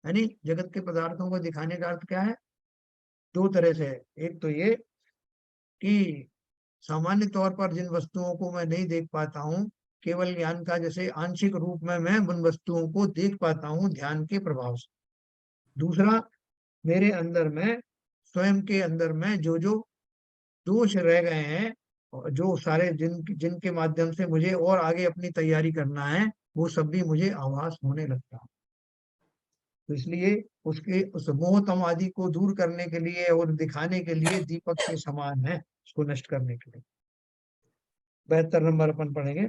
यानी जगत के पदार्थों को दिखाने का अर्थ क्या है, दो तरह से है। एक तो ये कि सामान्य तौर पर जिन वस्तुओं को मैं नहीं देख पाता हूँ, केवल ज्ञान का जैसे आंशिक रूप में मैं उन वस्तुओं को देख पाता हूँ ध्यान के प्रभाव से। दूसरा, मेरे अंदर में स्वयं के अंदर में जो जो दोष रह गए हैं, और जो सारे जिनके माध्यम से मुझे और आगे अपनी तैयारी करना है, वो सब भी मुझे आभास होने लगता है। तो इसलिए उस मोह तम आदि को दूर करने के लिए और दिखाने के लिए दीपक के समान है, उसको नष्ट करने के लिए। 72 नंबर अपन पढ़ेंगे।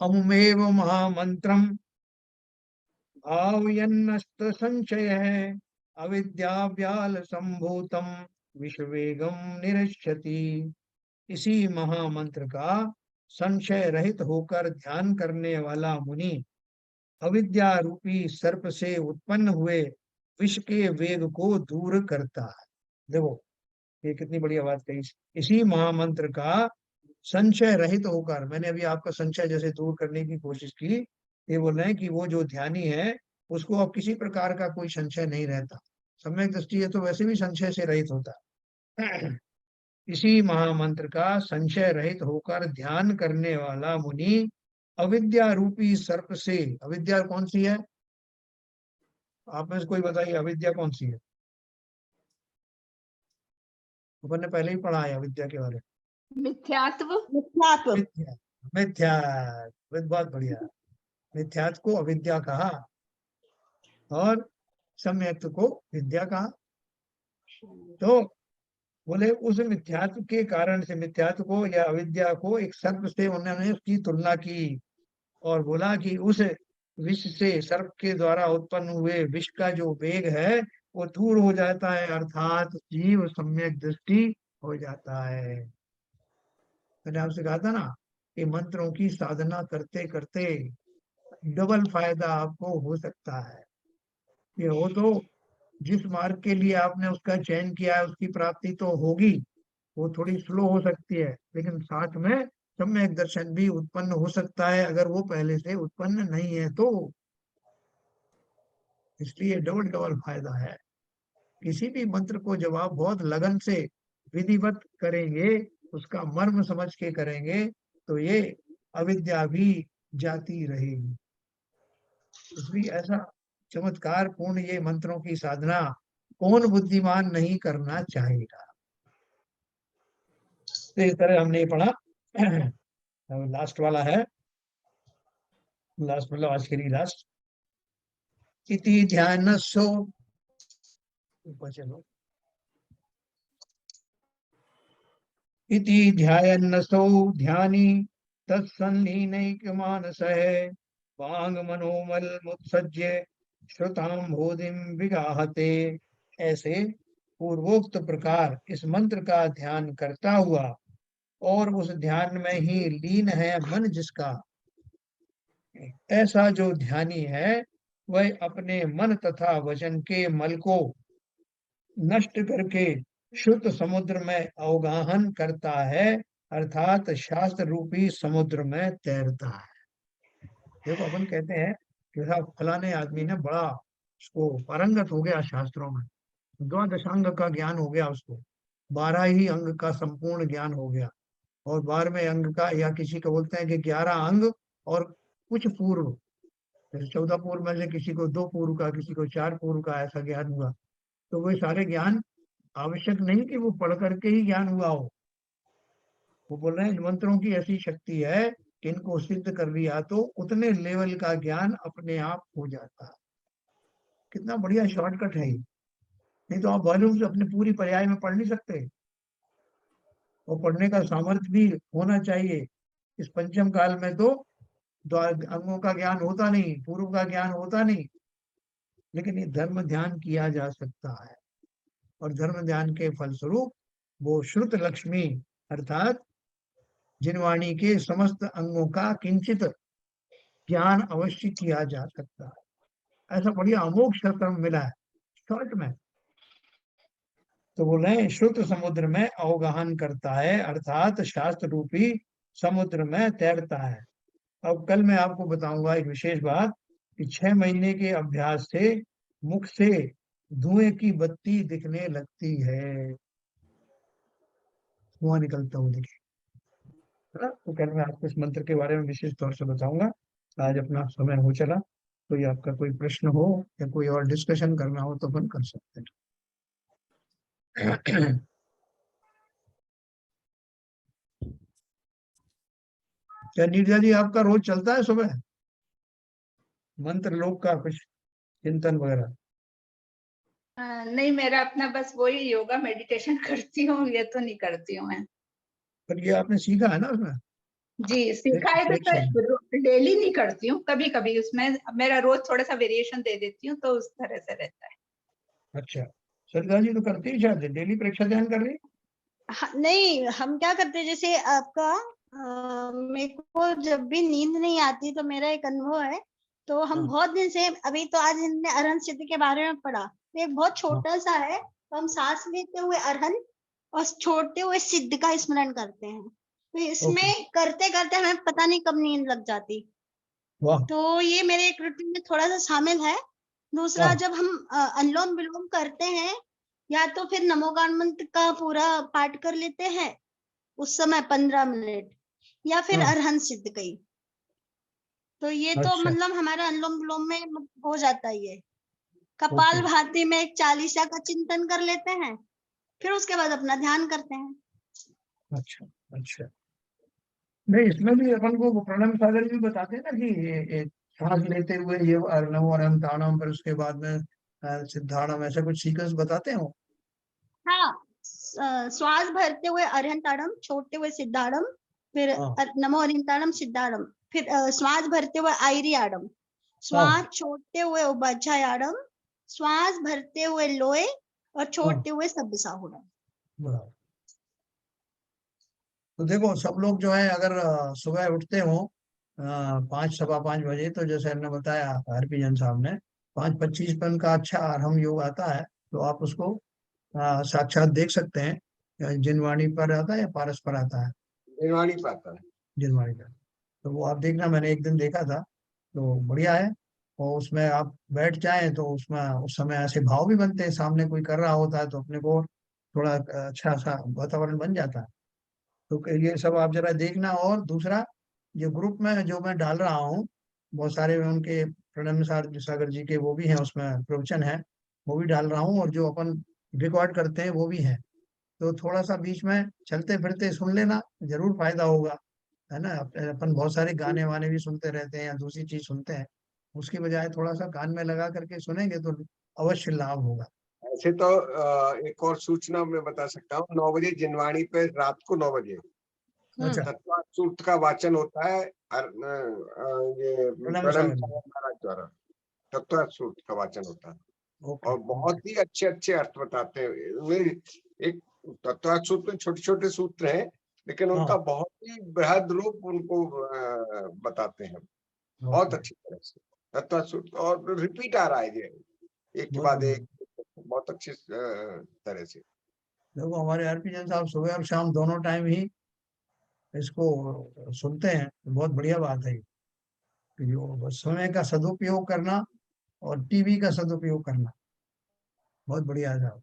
अमुमेव महामंत्रम भावयन्नस्त संशय अविद्याव्याल संभूतम विश्ववेगम निरस्यति। इसी महामंत्र का संशय रहित होकर ध्यान करने वाला मुनि अविद्या रूपी सर्प से उत्पन्न हुए विष के वेग को दूर करता है। देखो ये कितनी बढ़िया बात कही। इसी महामंत्र का संशय रहित होकर, मैंने अभी आपका संशय जैसे दूर करने की कोशिश की, ये बोल रहे हैं कि वो जो ध्यानी है उसको अब किसी प्रकार का कोई संशय नहीं रहता। सम्यक दृष्टि है तो वैसे भी संशय से रहित होता है। इसी महामंत्र का संशय रहित होकर ध्यान करने वाला मुनि अविद्या रूपी सर्प से, अविद्या कौन सी है आप में से कोई बताइए, अविद्या कौन सी है? अपन ने पहले ही पढ़ा है अविद्या के बारे में। मिथ्यात्व। मिथ्या, मिथ्या, बहुत बढ़िया। मिथ्यात्व को अविद्या कहा और सम्यक्त को विद्या कहा। तो बोले उस मिथ्यात्व के कारण से, मिथ्यात्व को या अविद्या को एक सर्प से उन्होंने उसकी तुलना की, और बोला कि उस विष से, सर्प के द्वारा उत्पन्न हुए विष का जो वेग है वो दूर हो जाता है, अर्थात जीव सम्यक दृष्टि हो जाता है। मैंने आपसे कहा था ना कि मंत्रों की साधना करते करते डबल फायदा आपको हो सकता है। ये हो तो जिस मार्ग के लिए आपने उसका चयन किया है उसकी प्राप्ति तो होगी, वो थोड़ी स्लो हो सकती है, लेकिन साथ में सम्यक दर्शन भी उत्पन्न हो सकता है अगर वो पहले से उत्पन्न नहीं है तो। इसलिए डबल डबल फायदा है। किसी भी मंत्र को जब आप बहुत लगन से विधिवत करेंगे, उसका मर्म समझ के करेंगे, तो ये अविद्या भी जाती रहेगी। इसलिए ऐसा चमत्कार पूर्ण ये मंत्रों की साधना कौन बुद्धिमान नहीं करना चाहेगा। तो इस तरह हमने पढ़ा। लास्ट वाला है, लास्ट मतलब आज के लिए लास्ट। इति ध्यानस्सो, ऊपर चलो। इति ध्यायन्नसो ध्यानी तत्सन्लीनैकमानसः वांग मनोमल मुत्सज्य श्रुताम बोधिम विगाहते। ऐसे पूर्वोक्त प्रकार इस मंत्र का ध्यान करता हुआ और उस ध्यान में ही लीन है मन जिसका, ऐसा जो ध्यानी है वह अपने मन तथा वचन के मल को नष्ट करके शुद्ध समुद्र में अवगाहन करता है, अर्थात शास्त्र रूपी समुद्र में तैरता है। देखो अपन कहते हैं कि साहब फलाने आदमी ने बड़ा उसको पारंगत हो गया शास्त्रों में, द्वादशांग का ज्ञान हो गया उसको, 12 ही अंग का संपूर्ण ज्ञान हो गया, और 12वें अंग का, या किसी को बोलते हैं कि 11 अंग और कुछ पूर्व, जैसे 14 पूर्व में से किसी को 2 पूर्व का, किसी को 4 पूर्व का ऐसा ज्ञान हुआ। तो वो सारे ज्ञान आवश्यक नहीं कि वो पढ़ करके ही ज्ञान हुआ हो। वो बोल रहे हैं मंत्रों की ऐसी शक्ति है कि इनको सिद्ध कर लिया तो उतने लेवल का ज्ञान अपने आप हो जाता है। कितना बढ़िया शॉर्टकट है ये। नहीं तो आप वॉल्यूम से अपनी पूरी पर्याय में पढ़ नहीं सकते, और पढ़ने का सामर्थ्य भी होना चाहिए। इस पंचम काल में तो अंगों का ज्ञान होता नहीं, पूर्व का ज्ञान होता नहीं, लेकिन ये धर्म ध्यान किया जा सकता है, और धर्म ध्यान के फलस्वरूप वो श्रुत लक्ष्मी अर्थात जिनवाणी के समस्त अंगों का किंचित ज्ञान अवश्य किया जा सकता है। ऐसा बढ़िया अमोघ शस्त्र मिला है शॉर्ट में। तो बोल रहे हैं श्रुत समुद्र में अवगाहन करता है, अर्थात शास्त्र रूपी समुद्र में तैरता है। अब कल मैं आपको बताऊंगा एक विशेष बात कि 6 महीने के अभ्यास से मुख से धुएं की बत्ती दिखने लगती है, धुआं निकलता हुआ दिखे। तो कल मैं आपको इस मंत्र के बारे में विशेष तौर से बताऊंगा। आज अपना समय हो चला, कोई आपका कोई प्रश्न हो या कोई और डिस्कशन करना हो तो अपन कर सकते हैं। क्या नीरजा जी आपका रोज चलता है सुबह मंत्र लोक का कुछ चिंतन वगैरह? नहीं, मेरा अपना बस वही योगा मेडिटेशन करती हूँ, ये तो नहीं करती हूँ मैं। पर ये आपने सीखा है ना उसमें? जी सीखा है, तो डेली नहीं करती हूँ, कभी कभी उसमें मेरा रोज थोड़ा सा वेरिएशन दे देती हूँ, तो उस तरह से रहता है। अच्छा, सरिता जी तो करती है शायद, डेली परीक्षा ध्यान कर रही? नहीं, हम क्या करते हैं, जैसे आपका मेरे को जब भी नींद नहीं आती तो मेरा एक अनुभव है, तो हम बहुत दिन से, अभी तो आज हमने अरहंत सिद्ध के बारे में पढ़ा, तो एक बहुत छोटा सा है, तो हम सांस लेते हुए अरहंत और छोड़ते हुए सिद्ध का स्मरण करते हैं, तो इसमें करते करते हमें पता नहीं कब नींद लग जाती। तो ये मेरे एक रूटीन में थोड़ा सा शामिल है। दूसरा, जब हम अनुलोम विलोम करते हैं, या तो फिर नमोगान मंत्र का पूरा पाठ कर लेते हैं उस समय 15 मिनट, या फिर अरहंत सिद्ध कई, तो ये तो मतलब हमारा अनुलोम विलोम में हो जाता है। ये कपाल भाती में एक 40 का चिंतन कर लेते हैं, फिर उसके बाद अपना ध्यान करते हैं। अच्छा अच्छा, नहीं इसमें भी अपन को प्रणम सागर भी बताते हैं ना कि ये सांस लेते हुए ये अर्णव अरहंत ताणम, फिर उसके बाद में सिद्धाणम, ऐसा कुछ सीक्वेंस बताते हो? हाँ, श्वास भरते हुए अरहंताड़म, छोड़ते हुए सिद्धाड़म, फिर नमो अरहंताड़म सिद्धाड़म, फिर श्वास भरते हुए आयरियाड़म, श्वास छोड़ते हुए उपाध्यायाड़म, श्वास भरते हुए लोए और छोड़ते हुए सब्बसाहुड़म। तो देखो सब लोग जो है अगर सुबह उठते हो 5 सवा 5 बजे, तो जैसे हमने बताया हरभजन साहब ने 5:25 पर उनका अच्छा आरंभ योग आता है, तो आप उसको साक्षात देख सकते हैं। जिनवाणी पर आता है या पारस पर आता है? जिनवाणी पर आता है। जिनवाणी पर, तो वो आप देखना, मैंने एक दिन देखा था, तो बढ़िया है। और उसमें आप बैठ जाएं तो उसमें उस समय ऐसे भाव भी बनते हैं, सामने कोई कर रहा होता है तो अपने को थोड़ा अच्छा सा वातावरण बन जाता है। तो ये सब आप जरा देखना। और दूसरा, जो ग्रुप में जो मैं डाल रहा हूँ, बहुत सारे उनके प्रणम सागर जी के वो भी हैं, उसमें प्रवचन है, वो भी डाल रहा हूँ, और जो अपन रिकॉर्ड करते हैं वो भी है। तो थोड़ा सा बीच में चलते फिरते सुन लेना, जरूर फायदा होगा, है ना। अपन बहुत सारे गाने वाने भी सुनते रहते हैं या दूसरी चीज सुनते हैं, उसकी बजाय थोड़ा सा कान में लगा करके सुनेंगे तो अवश्य लाभ होगा। ऐसे तो एक और सूचना मैं बता सकता हूँ, 9 बजे जिनवाणी पे रात को 9 बजे तत्वार्थ सूक्त का वाचन होता है। ये प्रणम महाराज द्वारा तत्वार्थ सूक्त का वाचन होता है, और बहुत ही अच्छे अच्छे अर्थ बताते हैं। एक तत्वार्थ सूत्र में छोटे छोटे सूत्र हैं, लेकिन उनका बहुत ही बृहद रूप उनको बताते हैं बहुत अच्छी तरह से। तत्वार्थ सूत्र और रिपीट आ रहा है ये एक के बाद एक, बहुत अच्छी तरह से। देखो हमारे हरकिशन साहब सुबह और शाम दोनों टाइम ही इसको सुनते हैं, तो बहुत बढ़िया बात है ये, कि जो समय का सदुपयोग करना और टीवी का सदुपयोग करना बहुत बढ़िया है साहब,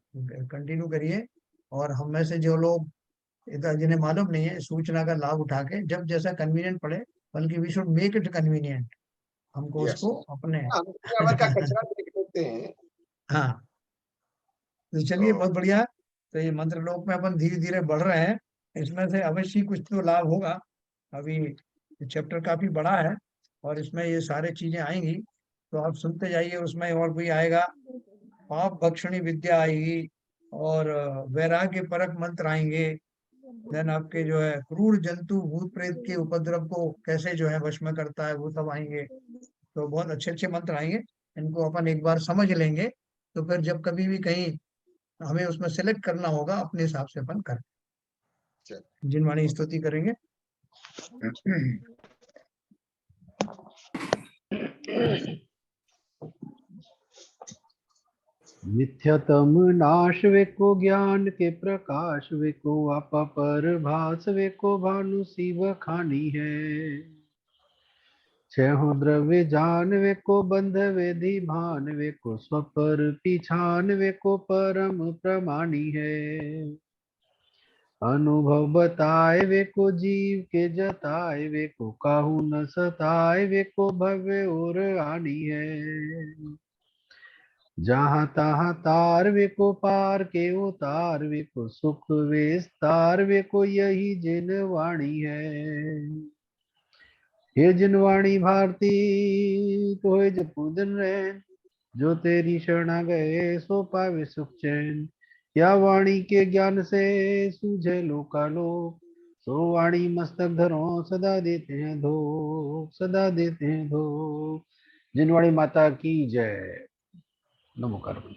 कंटिन्यू करिए। और हम में से जो लोग इधर जिन्हें मालूम नहीं है, सूचना का लाभ उठा के जब जैसा कन्वीनियंट पड़े, बल्कि we should make it convenient, हमको यस, उसको अपने हम खबर का कचरा देख लेते हैं। हाँ, तो चलिए तो बहुत बढ़िया। तो ये मंत्र लोक में अपन धीरे धीरे बढ़ रहे हैं, इसमें से अवश्य ही कुछ तो लाभ होगा। अभी चैप्टर काफी बड़ा है और इसमें ये सारे चीजें आएंगी, तो आप सुनते जाइए। उसमें और भी आएगा, पाप भक्षणी विद्या आएगी, और वैराग्य परक मंत्र आएंगे। देन आपके जो है क्रूर जंतु भूत प्रेत के उपद्रव को कैसे जो है वश में करता है, वो सब आएंगे। तो बहुत अच्छे अच्छे मंत्र आएंगे, इनको अपन एक बार समझ लेंगे, तो फिर जब कभी भी कहीं हमें उसमें सेलेक्ट करना होगा, अपने हिसाब से अपन कर जिनवाणी स्तुति करेंगे। नित्यतम नाश वे को ज्ञान के प्रकाश वे को आपा पर भास वे को भानु शिव खानी है। छह द्रव्य जान वे को बंध वेधि भान वे को स्वपर पिछान वे को परम प्रमाणी है। अनुभव बताए वे को जीव के जताए वे को काहू न सताए वे को भव्य और आनी है। जहाँ तहाँ तार वे को पार के उतार वे को सुख विस्तार वे को यही जिन वाणी है। हे जिन वाणी भारती तो है जब पूजन रैन, जो तेरी शरणा गए सो पावे सुख चैन। या वाणी के ज्ञान से सूझे लोकालोक, सो वाणी मस्तक धरो सदा देते हैं धोख, सदा देते हैं धोख। जिनवाणी माता की जय। नमो कार्बन।